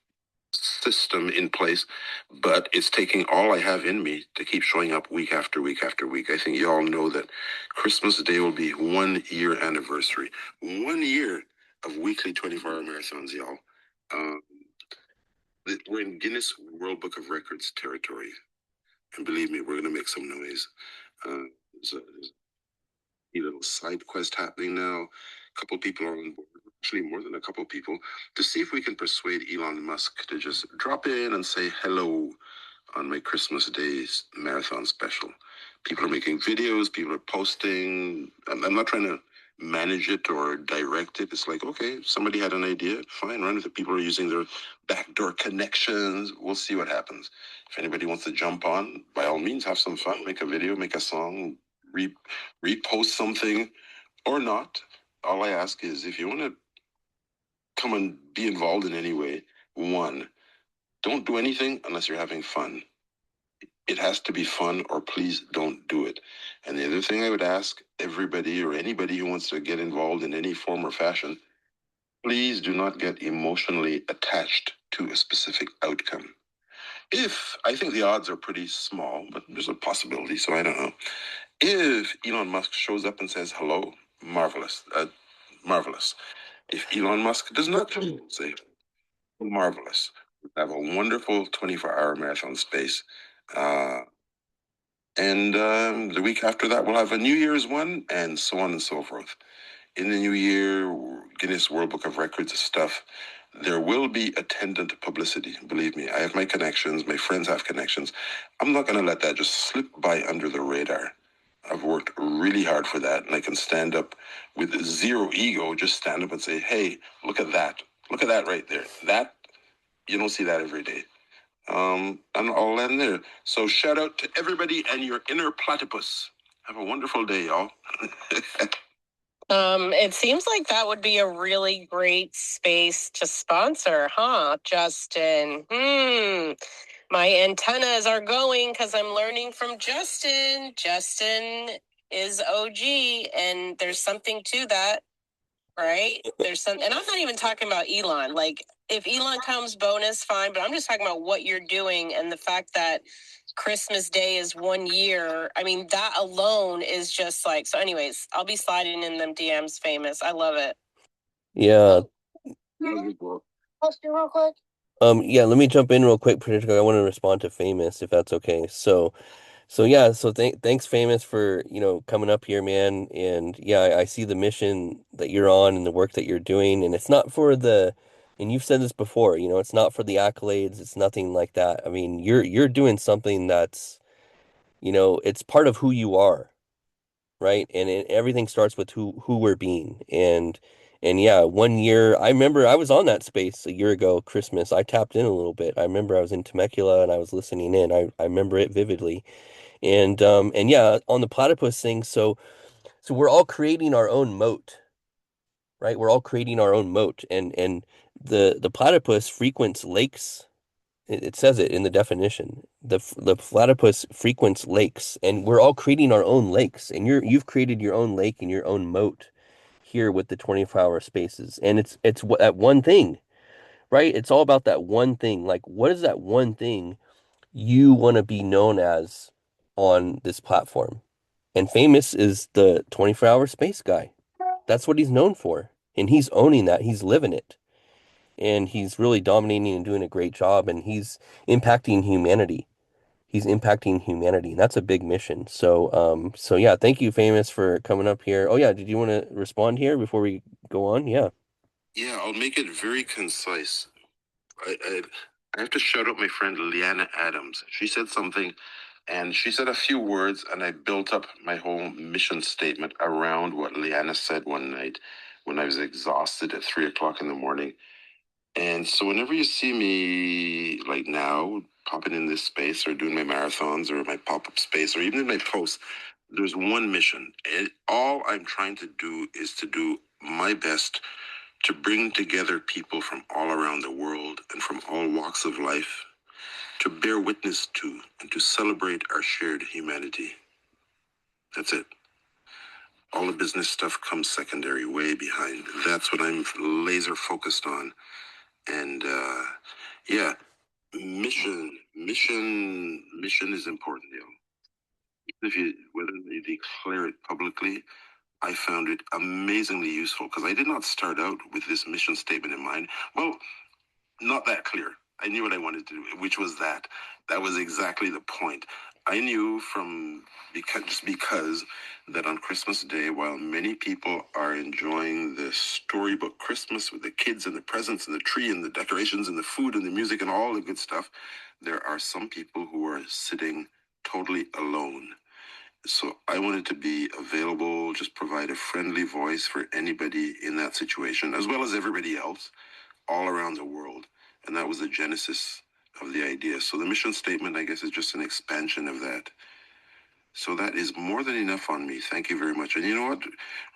system in place, but it's taking all I have in me to keep showing up week after week after week. I think you all know that Christmas Day will be 1 year anniversary. 1 year of weekly 24-hour marathons, y'all. We're in Guinness World Book of Records territory. And believe me, we're going to make some noise. There's a little side quest happening now. A couple people are on board, actually more than a couple people, to see if we can persuade Elon Musk to just drop in and say hello on my Christmas Day's marathon special. People are making videos, people are posting. I'm not trying to manage it or direct it. It's like, okay, somebody had an idea, fine, run with it. People are using their backdoor connections. We'll see what happens. If anybody wants to jump on, by all means, have some fun, make a video, make a song, repost something or not. All I ask is, if you want to come and be involved in any way, one, don't do anything unless you're having fun. It has to be fun, or please don't do it. And the other thing I would ask everybody or anybody who wants to get involved in any form or fashion, please do not get emotionally attached to a specific outcome. I think the odds are pretty small, but there's a possibility, so I don't know. If Elon Musk shows up and says hello, marvelous, marvelous. If Elon Musk does not say marvelous, we have a wonderful 24-hour marathon space. And the week after that, we'll have a New Year's one, and so on and so forth. in the new year, Guinness World Book of Records stuff, there will be attendant publicity. Believe me, I have my connections. My friends have connections. I'm not going to let that just slip by under the radar. I've worked really hard for that, and I can stand up with zero ego, just stand up and say, hey, look at that. Look at that right there. That, you don't see that every day. And I'll end there. So shout out to everybody and your inner platypus. Have a wonderful day, y'all. It seems like that would be a really great space to sponsor, huh, Justin? My antennas are going because I'm learning from Justin. Justin is OG, and there's something to that, right? There's some, and I'm not even talking about Elon. Like, if Elon comes, bonus, fine, but I'm just talking about what you're doing and the fact that Christmas Day is 1 year. I mean, that alone is just like, so anyways, I'll be sliding in them DMs, Famous. I love it. Yeah. Question real quick. Yeah, let me jump in real quick, Patricia. I want to respond to Famous, if that's okay. So yeah, so thanks, Famous, for, coming up here, man. And yeah, I see the mission that you're on and the work that you're doing. And it's not for and you've said this before, it's not for the accolades. It's nothing like that. I mean, you're doing something that's, it's part of who you are, right? And everything starts with who we're being. And yeah, 1 year, I remember I was on that space a year ago, Christmas. I tapped in a little bit. I remember I was in Temecula and I was listening in. I remember it vividly. And yeah, on the platypus thing, so we're all creating our own moat, right? We're all creating our own moat. And the platypus frequents lakes. It says it in the definition. The platypus frequents lakes, and we're all creating our own lakes. And you've created your own lake and your own moat here with the 24-hour spaces. And it's that one thing, right? It's all about that one thing. Like, what is that one thing you want to be known as on this platform? And Famous is the 24-hour space guy. That's what he's known for. And he's owning that. He's living it. And he's really dominating and doing a great job. And he's impacting humanity. He's impacting humanity. And that's a big mission. So yeah, thank you, Famous, for coming up here. Oh yeah, did you want to respond here before we go on? Yeah. Yeah, I'll make it very concise. I have to shout out my friend Leanna Adams. She said something, and she said a few words, and I built up my whole mission statement around what Leanna said one night when I was exhausted at 3 o'clock in the morning. And so whenever you see me, like now, popping in this space or doing my marathons or my pop-up space or even in my posts, there's one mission. And all I'm trying to do is to do my best to bring together people from all around the world and from all walks of life to bear witness to and to celebrate our shared humanity. That's it. All the business stuff comes secondary, way behind. That's what I'm laser focused on. And yeah, mission is important, you know. Whether you declare it publicly, I found it amazingly useful because I did not start out with this mission statement in mind. Well, not that clear. I knew what I wanted to do, which was that. That was exactly the point. I knew because that on Christmas Day, while many people are enjoying the storybook Christmas with the kids and the presents and the tree and the decorations and the food and the music and all the good stuff, there are some people who are sitting totally alone. So I wanted to be available, just provide a friendly voice for anybody in that situation, as well as everybody else all around the world. And that was the genesis of the idea. So the mission statement, I guess, is just an expansion of that. So that is more than enough on me. Thank you very much. And you know what?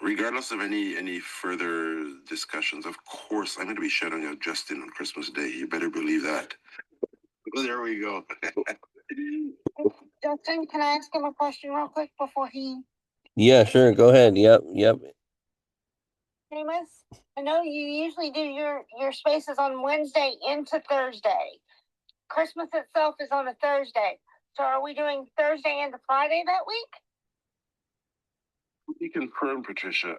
Regardless of any further discussions, of course, I'm going to be shouting out Justin on Christmas Day. You better believe that. Well, there we go. Justin, can I ask him a question real quick before he... Yeah, sure. Go ahead. Yep. Famous? I know you usually do your spaces on Wednesday into Thursday. Christmas itself is on a Thursday. So are we doing Thursday into Friday that week? Be confirmed, Patricia.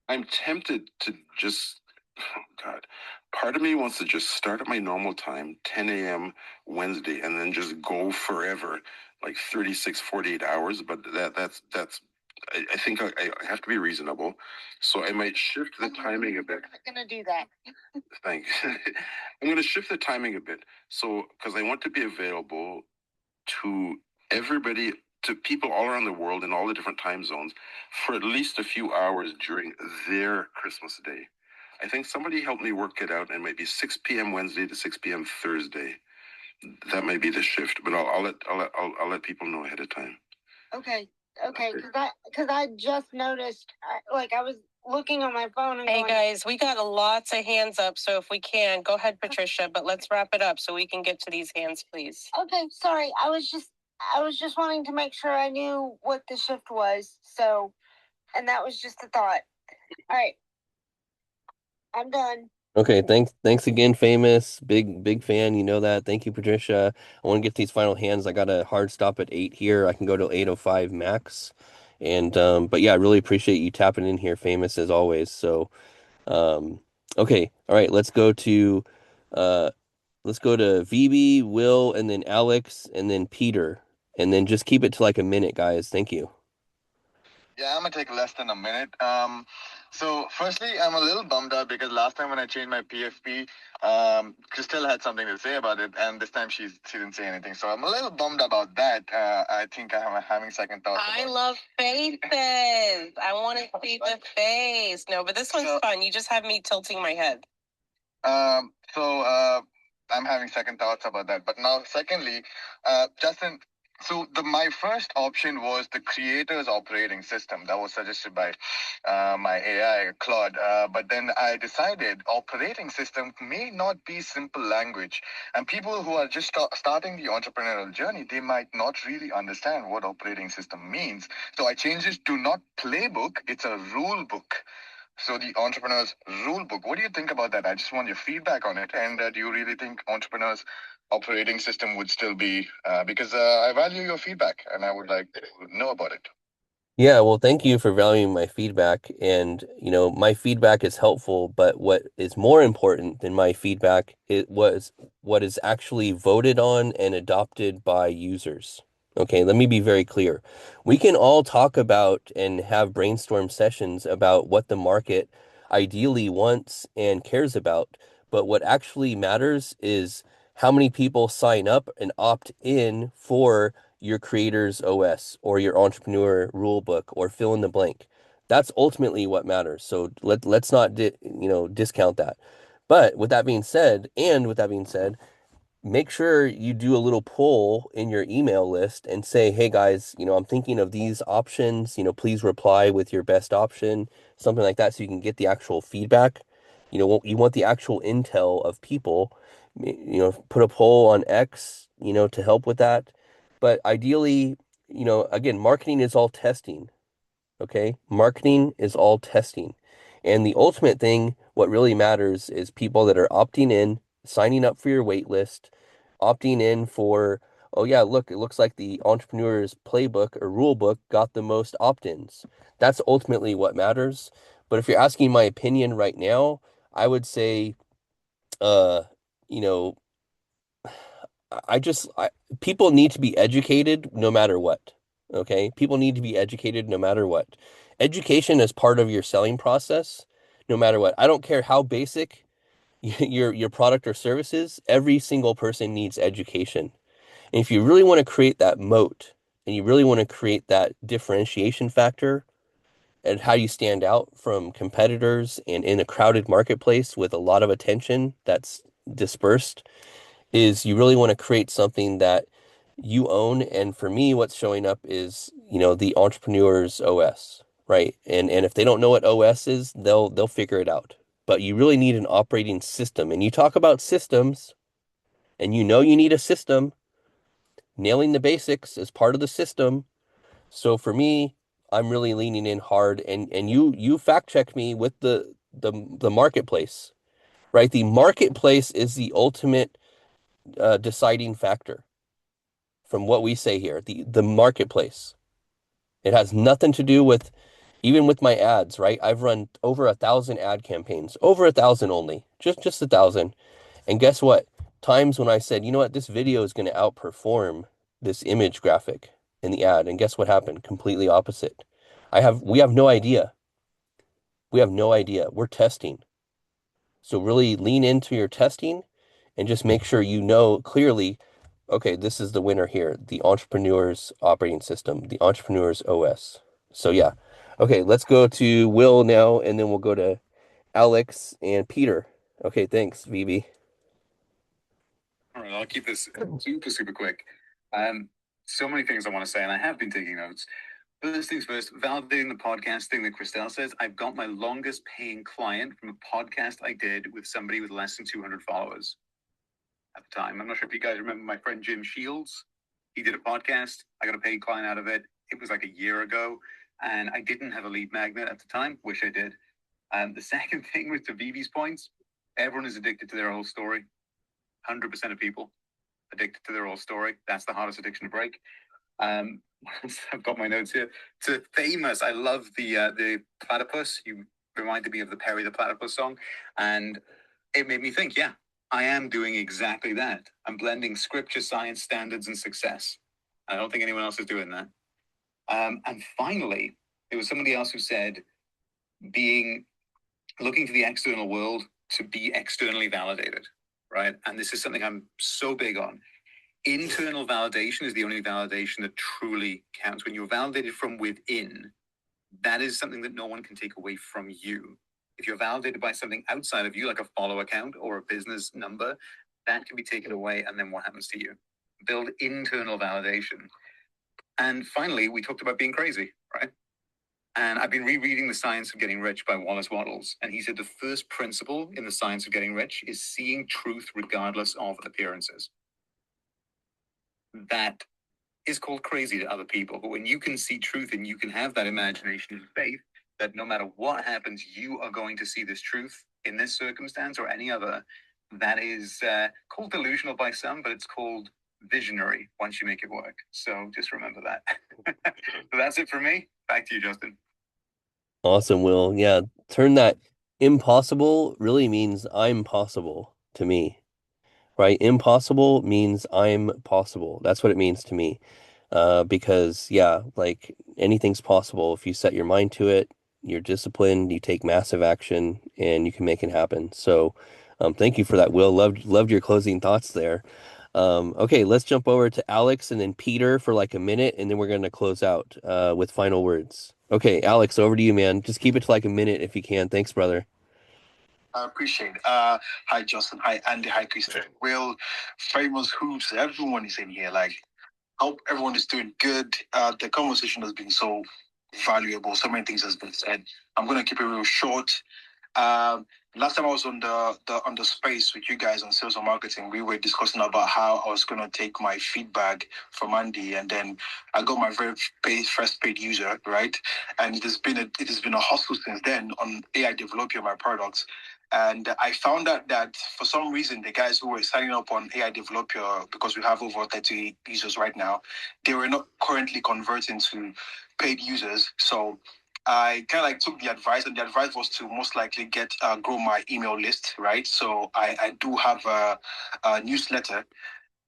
I'm tempted to just, oh God, part of me wants to just start at my normal time, 10 a.m. Wednesday, and then just go forever, like 36, 48 hours. But that's I think I have to be reasonable, so I might shift the timing a bit. I'm not gonna do that. Thanks. I'm going to shift the timing a bit, so because I want to be available to everybody, to people all around the world in all the different time zones for at least a few hours during their Christmas day. I think somebody helped me work it out, and it might be 6 p.m. Wednesday to 6 p.m. Thursday. That might be the shift, but I'll let people know ahead of time. Okay, because I just noticed, I was looking on my phone and Hey going, guys, we got lots of hands up, so if we can, go ahead, Patricia, but let's wrap it up so we can get to these hands, please. Okay, sorry. I was just wanting to make sure I knew what the shift was. So, and that was just a thought. All right. I'm done. Okay, thanks again, Famous. Big fan, you know that. Thank you, Patricia. I want to get these final hands. I got a hard stop at 8 here. I can go to 8:05 max. And but yeah, I really appreciate you tapping in here, Famous, as always. So okay, all right, uh let's go to VB, Will, and then Alex, and then Peter. And then just keep it to like a minute, guys. Thank you. Yeah, I'm gonna take less than a minute. So firstly, I'm a little bummed out because last time when I changed my PFP, Christelle had something to say about it, and this time she didn't say anything. So I'm a little bummed about that. I think I'm having second thoughts. I love faces. I want to see the face. No, but this one's fun. You just have me tilting my head. So I'm having second thoughts about that. But now, secondly, Justin. So my first option was the creator's operating system that was suggested by my AI Claude. But then I decided operating system may not be simple language, and people who are just starting the entrepreneurial journey, they might not really understand what operating system means. So I changed it to not playbook; it's a rule book. So the entrepreneur's rule book. What do you think about that? I just want your feedback on it. And do you really think entrepreneur's operating system would still be? Because I value your feedback, and I would like to know about it. Yeah, well, thank you for valuing my feedback. And, my feedback is helpful, but what is more important than my feedback, it was what is actually voted on and adopted by users. Okay, let me be very clear. We can all talk about and have brainstorm sessions about what the market ideally wants and cares about, but what actually matters is how many people sign up and opt in for your creator's OS or your entrepreneur rule book or fill in the blank. That's ultimately what matters. So let's not discount that. But with that being said, make sure you do a little poll in your email list and say, hey guys, I'm thinking of these options, please reply with your best option, something like that, so you can get the actual feedback. You want the actual intel of people, put a poll on X, to help with that. But ideally, again, marketing is all testing. Okay. Marketing is all testing. And the ultimate thing, what really matters is people that are opting in, signing up for your wait list, opting in for, oh yeah, look, it looks like the entrepreneur's playbook or rule book got the most opt-ins. That's ultimately what matters. But if you're asking my opinion right now, I would say, uh, you know, people need to be educated no matter what. Okay? People need to be educated no matter what. Education is part of your selling process, no matter what. I don't care how basic your product or service is, every single person needs education. And if you really want to create that moat and you really want to create that differentiation factor and how you stand out from competitors and in a crowded marketplace with a lot of attention that's dispersed, is you really want to create something that you own. And for me, what's showing up is, the entrepreneur's OS, right? And if they don't know what OS is, they'll figure it out. But you really need an operating system. And you talk about systems, and you need a system. Nailing the basics is part of the system. So for me, I'm really leaning in hard, and you fact check me with the marketplace, right? The marketplace is the ultimate deciding factor from what we say here, the marketplace. It has nothing to do with even with my ads, right? I've run over 1,000 ad campaigns, over 1,000 only, just 1,000. And guess what? Times when I said, you know what, this video is going to outperform this image graphic in the ad. And guess what happened? Completely opposite. We have no idea. We have no idea. We're testing. So really lean into your testing and just make sure you know clearly, okay, this is the winner here, the entrepreneur's operating system, the entrepreneur's OS. So yeah. Okay, let's go to Will now, and then we'll go to Alex and Peter. Okay, thanks, Vivi. All right, I'll keep this super quick. Um, so many things I want to say, and I have been taking notes. First things first, validating the podcast thing that Christelle says. I've got my longest paying client from a podcast I did with somebody with less than 200 followers at the time. I'm not sure if you guys remember my friend Jim Shields. He did a podcast. I got a paid client out of it. It was like a year ago, and I didn't have a lead magnet at the time. Wish I did. The second thing was to Vivi's points. Everyone is addicted to their whole story. 100% of people addicted to their whole story. That's the hardest addiction to break. I've got my notes here. To famous, I love the Platypus. You reminded me of the Perry the Platypus song, and it made me think, yeah, I am doing exactly that. I'm blending scripture, science, standards, and success. I don't think anyone else is doing that. And finally, there was somebody else who said looking to the external world to be externally validated, right? And this is something I'm so big on. Internal validation is the only validation that truly counts. When you're validated from within, that is something that no one can take away from you. If you're validated by something outside of you, like a follow account or a business number, that can be taken away. And then what happens to you? Build internal validation. And finally, we talked about being crazy, right? And I've been rereading The Science of Getting Rich by Wallace Wattles. And he said the first principle in The Science of Getting Rich is seeing truth regardless of appearances. That is called crazy to other people. But when you can see truth and you can have that imagination and faith that no matter what happens, you are going to see this truth in this circumstance or any other, that is called delusional by some, but it's called visionary once you make it work. So just remember that. So that's it for me. Back to you, Justin. Awesome, Will. Yeah, turn that impossible really means I'm possible to me, right? Impossible means I'm possible. That's what it means to me. Because yeah, like anything's possible if you set your mind to it, you're disciplined, you take massive action, and you can make it happen. So, thank you for that, Will. Loved your closing thoughts there. Okay, let's jump over to Alex and then Peter for like a minute, and then we're gonna close out with final words. Okay, Alex, over to you, man. Just keep it to like a minute if you can. Thanks, brother. I appreciate it. Hi, Justin. Hi, Andy. Hi, Christian. Will, famous hoops. Everyone is in here. Like, hope everyone is doing good. The conversation has been so valuable. So many things has been said. I'm gonna keep it real short. Um, Last time I was on the space with you guys on sales and marketing, we were discussing about how I was gonna take my feedback from Andy, and then I got my first paid user, right? And it has been a hustle since then on AI developing my products. And I found out that for some reason, the guys who were signing up on AI Developer, because we have over 30 users right now, they were not currently converting to paid users. So I kind of like took the advice, and the advice was to most likely grow my email list, right? So I do have a newsletter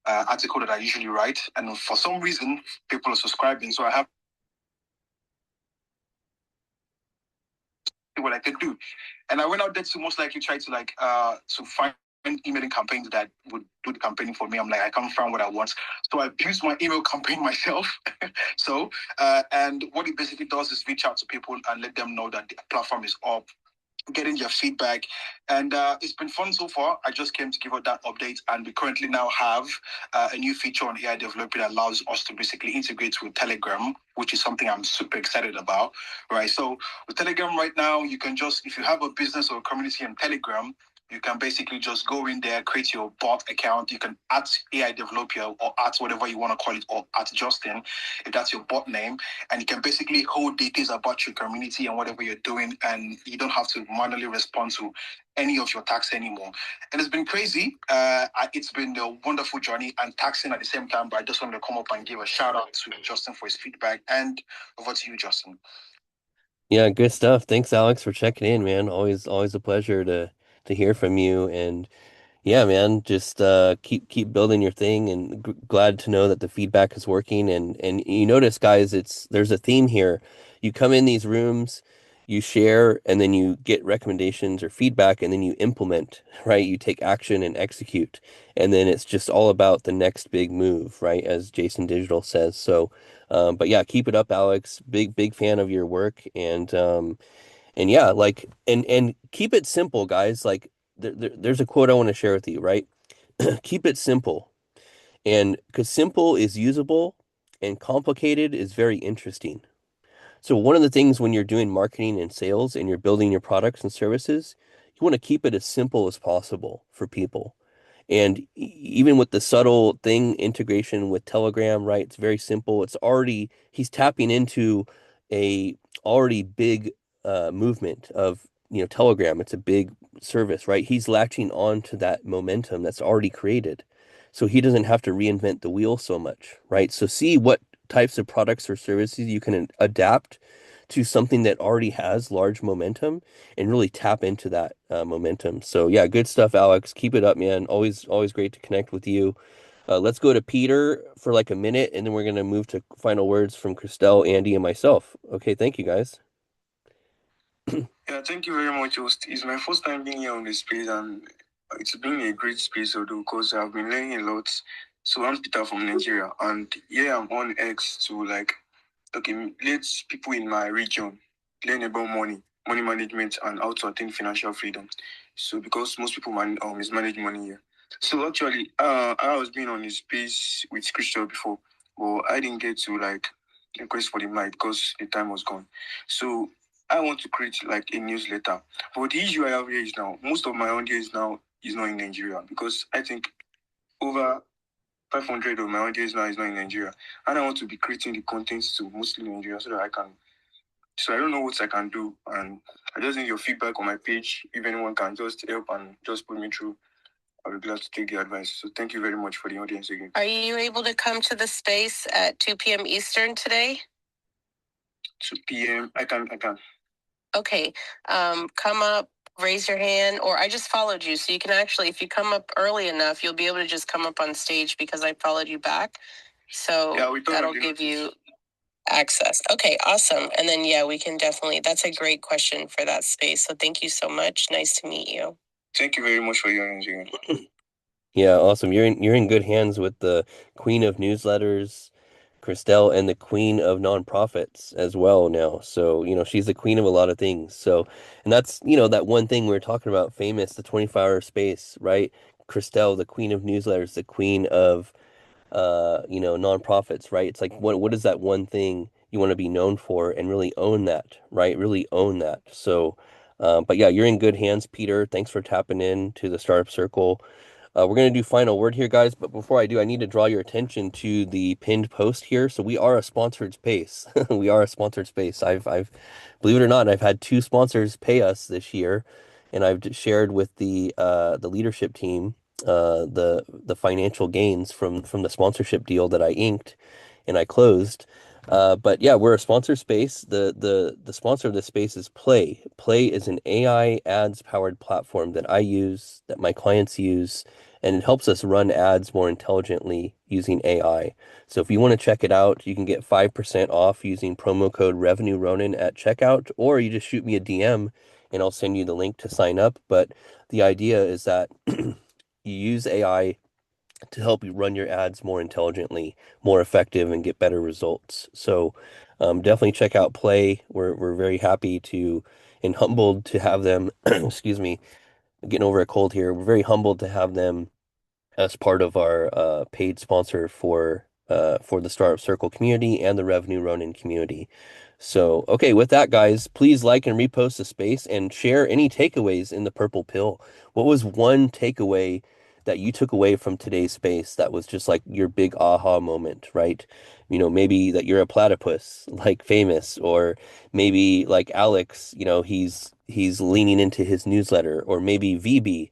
article that I usually write, and for some reason, people are subscribing. So I have what I could do, and I went out there to most likely try to find emailing campaigns that would do the campaigning for me. I'm like, I can't find what I want, so I built my email campaign myself. And what it basically does is reach out to people and let them know that the platform is up, getting your feedback, and it's been fun so far. I just came to give out that update, and we currently now have a new feature on AI development that allows us to basically integrate with Telegram, which is something I'm super excited about, right? So with Telegram right now, you can just, if you have a business or a community on Telegram, you can basically just go in there, create your bot account. You can add AI developer or add whatever you want to call it, or add Justin, if that's your bot name. And you can basically hold details about your community and whatever you're doing, and you don't have to manually respond to any of your tasks anymore. And it's been crazy. It's been a wonderful journey and taxing at the same time, but I just wanted to come up and give a shout out to Justin for his feedback. And over to you, Justin. Yeah, good stuff. Thanks, Alex, for checking in, man. Always a pleasure to hear from you. And yeah, man, just keep building your thing, and glad to know that the feedback is working. And you notice, guys, there's a theme here. You come in these rooms, you share, and then you get recommendations or feedback, and then you implement, right? You take action and execute. And then it's just all about the next big move, right? As Jason Digital says. So, but yeah, keep it up, Alex. Big fan of your work. And yeah, like, and keep it simple, guys. Like, there's a quote I want to share with you, right? Keep it simple. And because simple is usable and complicated is very interesting. So one of the things when you're doing marketing and sales and you're building your products and services, you want to keep it as simple as possible for people. And even with the subtle thing, integration with Telegram, right? It's very simple. It's already, he's tapping into a already big movement of, Telegram. It's a big service, right? He's latching on to that momentum that's already created. So he doesn't have to reinvent the wheel so much, right? So see what types of products or services you can adapt to something that already has large momentum and really tap into that momentum. So yeah, good stuff, Alex. Keep it up, man. Always great to connect with you. Let's go to Peter for like a minute, and then we're gonna move to final words from Christelle, Andy, and myself. Okay, thank you, guys. Yeah, thank you very much, host. It's my first time being here on this space, and it's been a great space, although, because I've been learning a lot. So I'm Peter from Nigeria, and yeah, I'm on X to like, okay, let people in my region learn about money management, and how to attain financial freedom. So because most people mismanage money here. So actually, I was being on this space with Crystal before, but I didn't get to like request for the mic because the time was gone. So I want to create like a newsletter. But the issue I have here is now most of my audience now is not in Nigeria, because I think over 500 of my audience now is not in Nigeria, and I want to be creating the content to mostly Nigeria so that I can. So I don't know what I can do, and I just need your feedback on my page. If anyone can just help and just put me through, I'll be glad to take the advice. So thank you very much for the audience again. Are you able to come to the space at 2 p.m. Eastern today? 2 p.m. I can. Okay. Come up, raise your hand, or I just followed you. So you can actually, if you come up early enough, you'll be able to just come up on stage because I followed you back. So yeah, that'll give you access. Okay, awesome. And then, yeah, we can definitely, that's a great question for that space. So thank you so much. Nice to meet you. Thank you very much for your energy. Yeah, awesome. You're in good hands with the queen of newsletters, Christelle, and the queen of nonprofits as well now. So, she's the queen of a lot of things. So, and that's, that one thing we were talking about, famous, the 24-hour space, right? Christelle, the queen of newsletters, the queen of nonprofits, right? It's like what is that one thing you want to be known for and really own that, right? Really own that. So, but yeah, you're in good hands, Peter. Thanks for tapping in to the Startup Circle. We're going to do final word here, guys. But before I do, I need to draw your attention to the pinned post here. So we are a sponsored space. We are a sponsored space. I've, believe it or not, I've had 2 sponsors pay us this year, and I've shared with the leadership team the financial gains from the sponsorship deal that I inked and I closed. But yeah, we're a sponsor space. The sponsor of this space is Play. Play is an AI ads powered platform that I use, that my clients use, and it helps us run ads more intelligently using AI. So if you want to check it out, you can get 5% off using promo code Revenue Ronin at checkout, or you just shoot me a DM and I'll send you the link to sign up. But the idea is that you use AI to help you run your ads more intelligently, more effective, and get better results. So definitely check out Play. We're very happy to and humbled to have them. Excuse me, getting over a cold here. We're very humbled to have them as part of our paid sponsor for the Startup Circle community and the Revenue Ronin community. So, okay, with that, guys, please like and repost the space and share any takeaways in the purple pill. What was one takeaway that you took away from today's space that was just like your big aha moment, right? Maybe that you're a platypus, like famous, or maybe like Alex, he's leaning into his newsletter, or maybe VB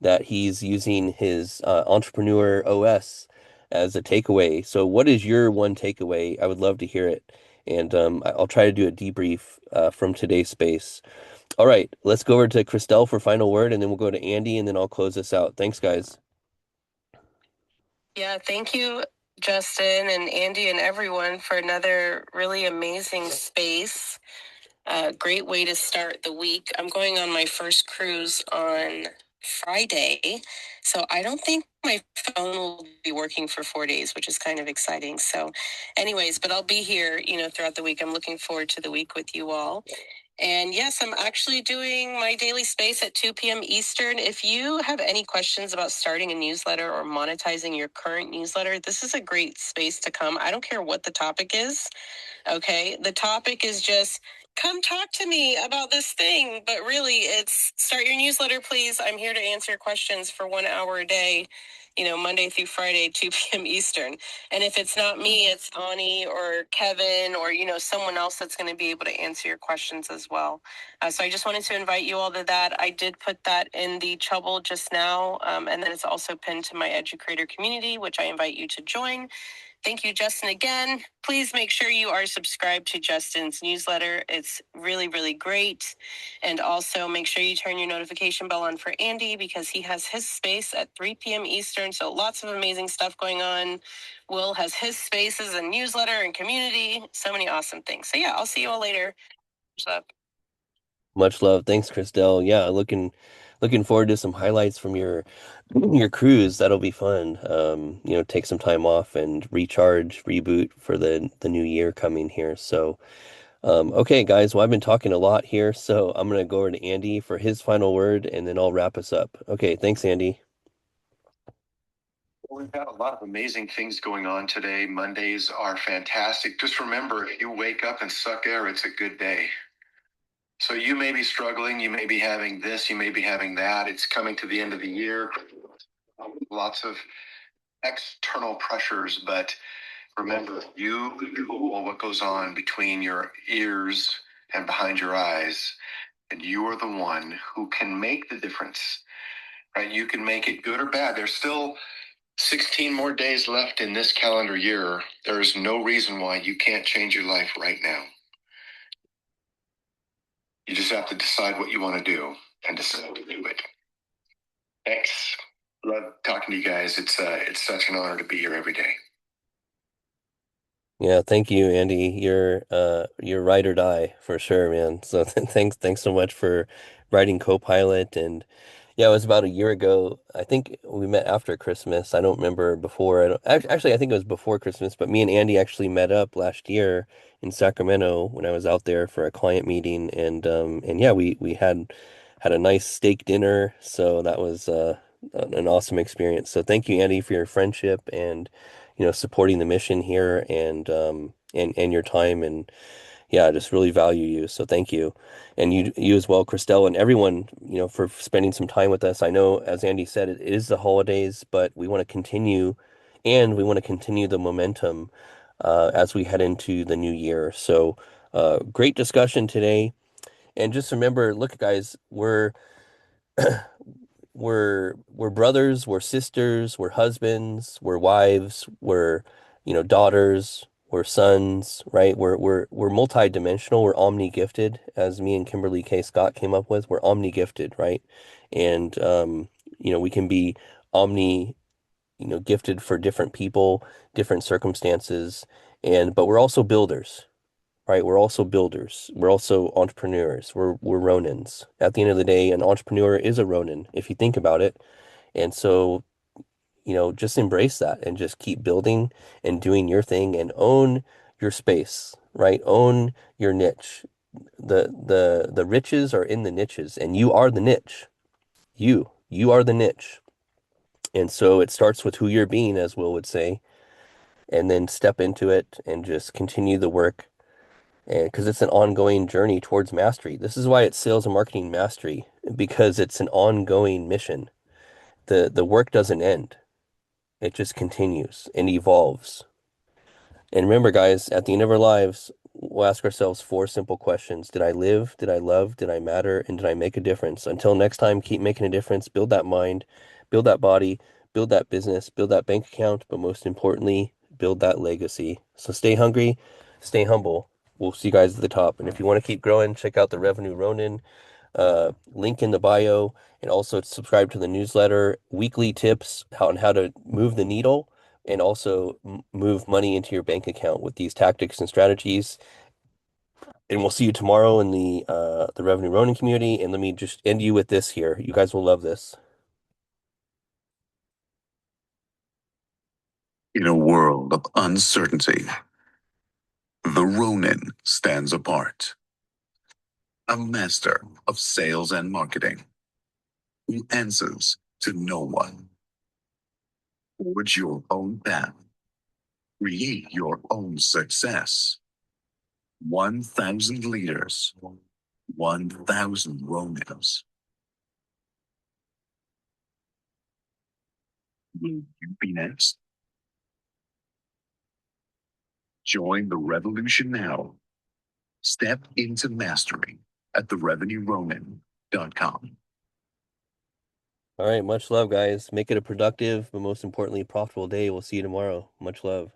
that he's using his Entrepreneur OS as a takeaway. So, what is your one takeaway? I would love to hear it. And I'll try to do a debrief from today's space. All right, let's go over to Christelle for final word, and then we'll go to Andy, and then I'll close this out. Thanks, guys. Yeah, thank you. Justin and Andy and everyone for another really amazing space. Great way to start the week. I'm going on my first cruise on Friday, so I don't think my phone will be working for 4 days, which is kind of exciting. So anyways, but I'll be here, throughout the week. I'm looking forward to the week with you all. And yes, I'm actually doing my daily space at 2 p.m. Eastern. If you have any questions about starting a newsletter or monetizing your current newsletter, this is a great space to come. I don't care what the topic is. Okay. The topic is just come talk to me about this thing. But really, it's start your newsletter, please. I'm here to answer questions for 1 hour a day, Monday through Friday, 2 p.m. Eastern. And if it's not me, it's Ani or Kevin or, someone else that's going to be able to answer your questions as well. So I just wanted to invite you all to that. I did put that in the Trouble just now. And then it's also pinned to my Educator community, which I invite you to join. Thank you, Justin, again. Please make sure you are subscribed to Justin's newsletter. It's really, really great. And also make sure you turn your notification bell on for Andy because he has his space at 3 p.m. Eastern. So lots of amazing stuff going on. Will has his spaces and newsletter and community. So many awesome things. So yeah, I'll see you all later. Much love. Thanks, Christelle. Yeah, looking forward to some highlights from your cruise. That'll be fun. Take some time off and recharge, reboot for the new year coming here. So, okay, guys. Well, I've been talking a lot here, so I'm gonna go over to Andy for his final word, and then I'll wrap us up. Okay, thanks, Andy. Well, we've got a lot of amazing things going on today. Mondays are fantastic. Just remember, if you wake up and suck air, it's a good day. So you may be struggling, you may be having this, you may be having that. It's coming to the end of the year. Lots of external pressures, but remember, you control what goes on between your ears and behind your eyes. And you are the one who can make the difference, right? You can make it good or bad. There's still 16 more days left in this calendar year. There is no reason why you can't change your life right now. You just have to decide what you want to do and decide to do it. Thanks. Love talking to you guys. It's such an honor to be here every day. Yeah, thank you, Andy. You're ride or die for sure, man. So thanks so much for writing Copilot. And yeah, it was about a year ago. I think we met after Christmas. I don't remember before. Actually, I think it was before Christmas, but me and Andy actually met up last year in Sacramento when I was out there for a client meeting, and yeah, we had a nice steak dinner. So that was an awesome experience. So thank you, Andy, for your friendship and supporting the mission here and your time. And yeah, I just really value you. So thank you. And you as well, Christelle, and everyone, for spending some time with us. I know, as Andy said, it is the holidays, but we want to continue the momentum as we head into the new year. So great discussion today. And just remember, look, guys, we're brothers, we're sisters, we're husbands, we're wives, we're daughters, we're sons, right? We're multi-dimensional, we're omni-gifted, as me and Kimberly K. Scott came up with. We're omni-gifted, right? And we can be omni, gifted for different people, different circumstances, but we're also builders. Right, we're also builders. We're also entrepreneurs. We're Ronins. At the end of the day, an entrepreneur is a Ronin, if you think about it. And so, just embrace that and just keep building and doing your thing and own your space, right? Own your niche. The riches are in the niches, and you are the niche. You are the niche. And so it starts with who you're being, as Will would say, and then step into it and just continue the work. And because it's an ongoing journey towards mastery. This is why it's sales and marketing mastery, because it's an ongoing mission. The work doesn't end. It just continues and evolves. And remember, guys, at the end of our lives, we'll ask ourselves four simple questions. Did I live? Did I love? Did I matter? And did I make a difference? Until next time, keep making a difference. Build that mind, build that body, build that business, build that bank account, but most importantly, build that legacy. So stay hungry, stay humble. We'll see you guys at the top. And if you want to keep growing, check out the Revenue Ronin link in the bio, and also subscribe to the newsletter, weekly tips on how to move the needle and also move money into your bank account with these tactics and strategies. And we'll see you tomorrow in the revenue ronin community. And let me just end you with this here. You guys will love this. In a world of uncertainty, the Ronin stands apart. A master of sales and marketing who answers to no one. Forge your own path. Create your own success. 1,000 leaders, 1,000 Ronins. Will you be next? Join the revolution now. Step into mastery at therevenueronin.com. All right, much love, guys. Make it a productive, but most importantly, profitable day. We'll see you tomorrow. Much love.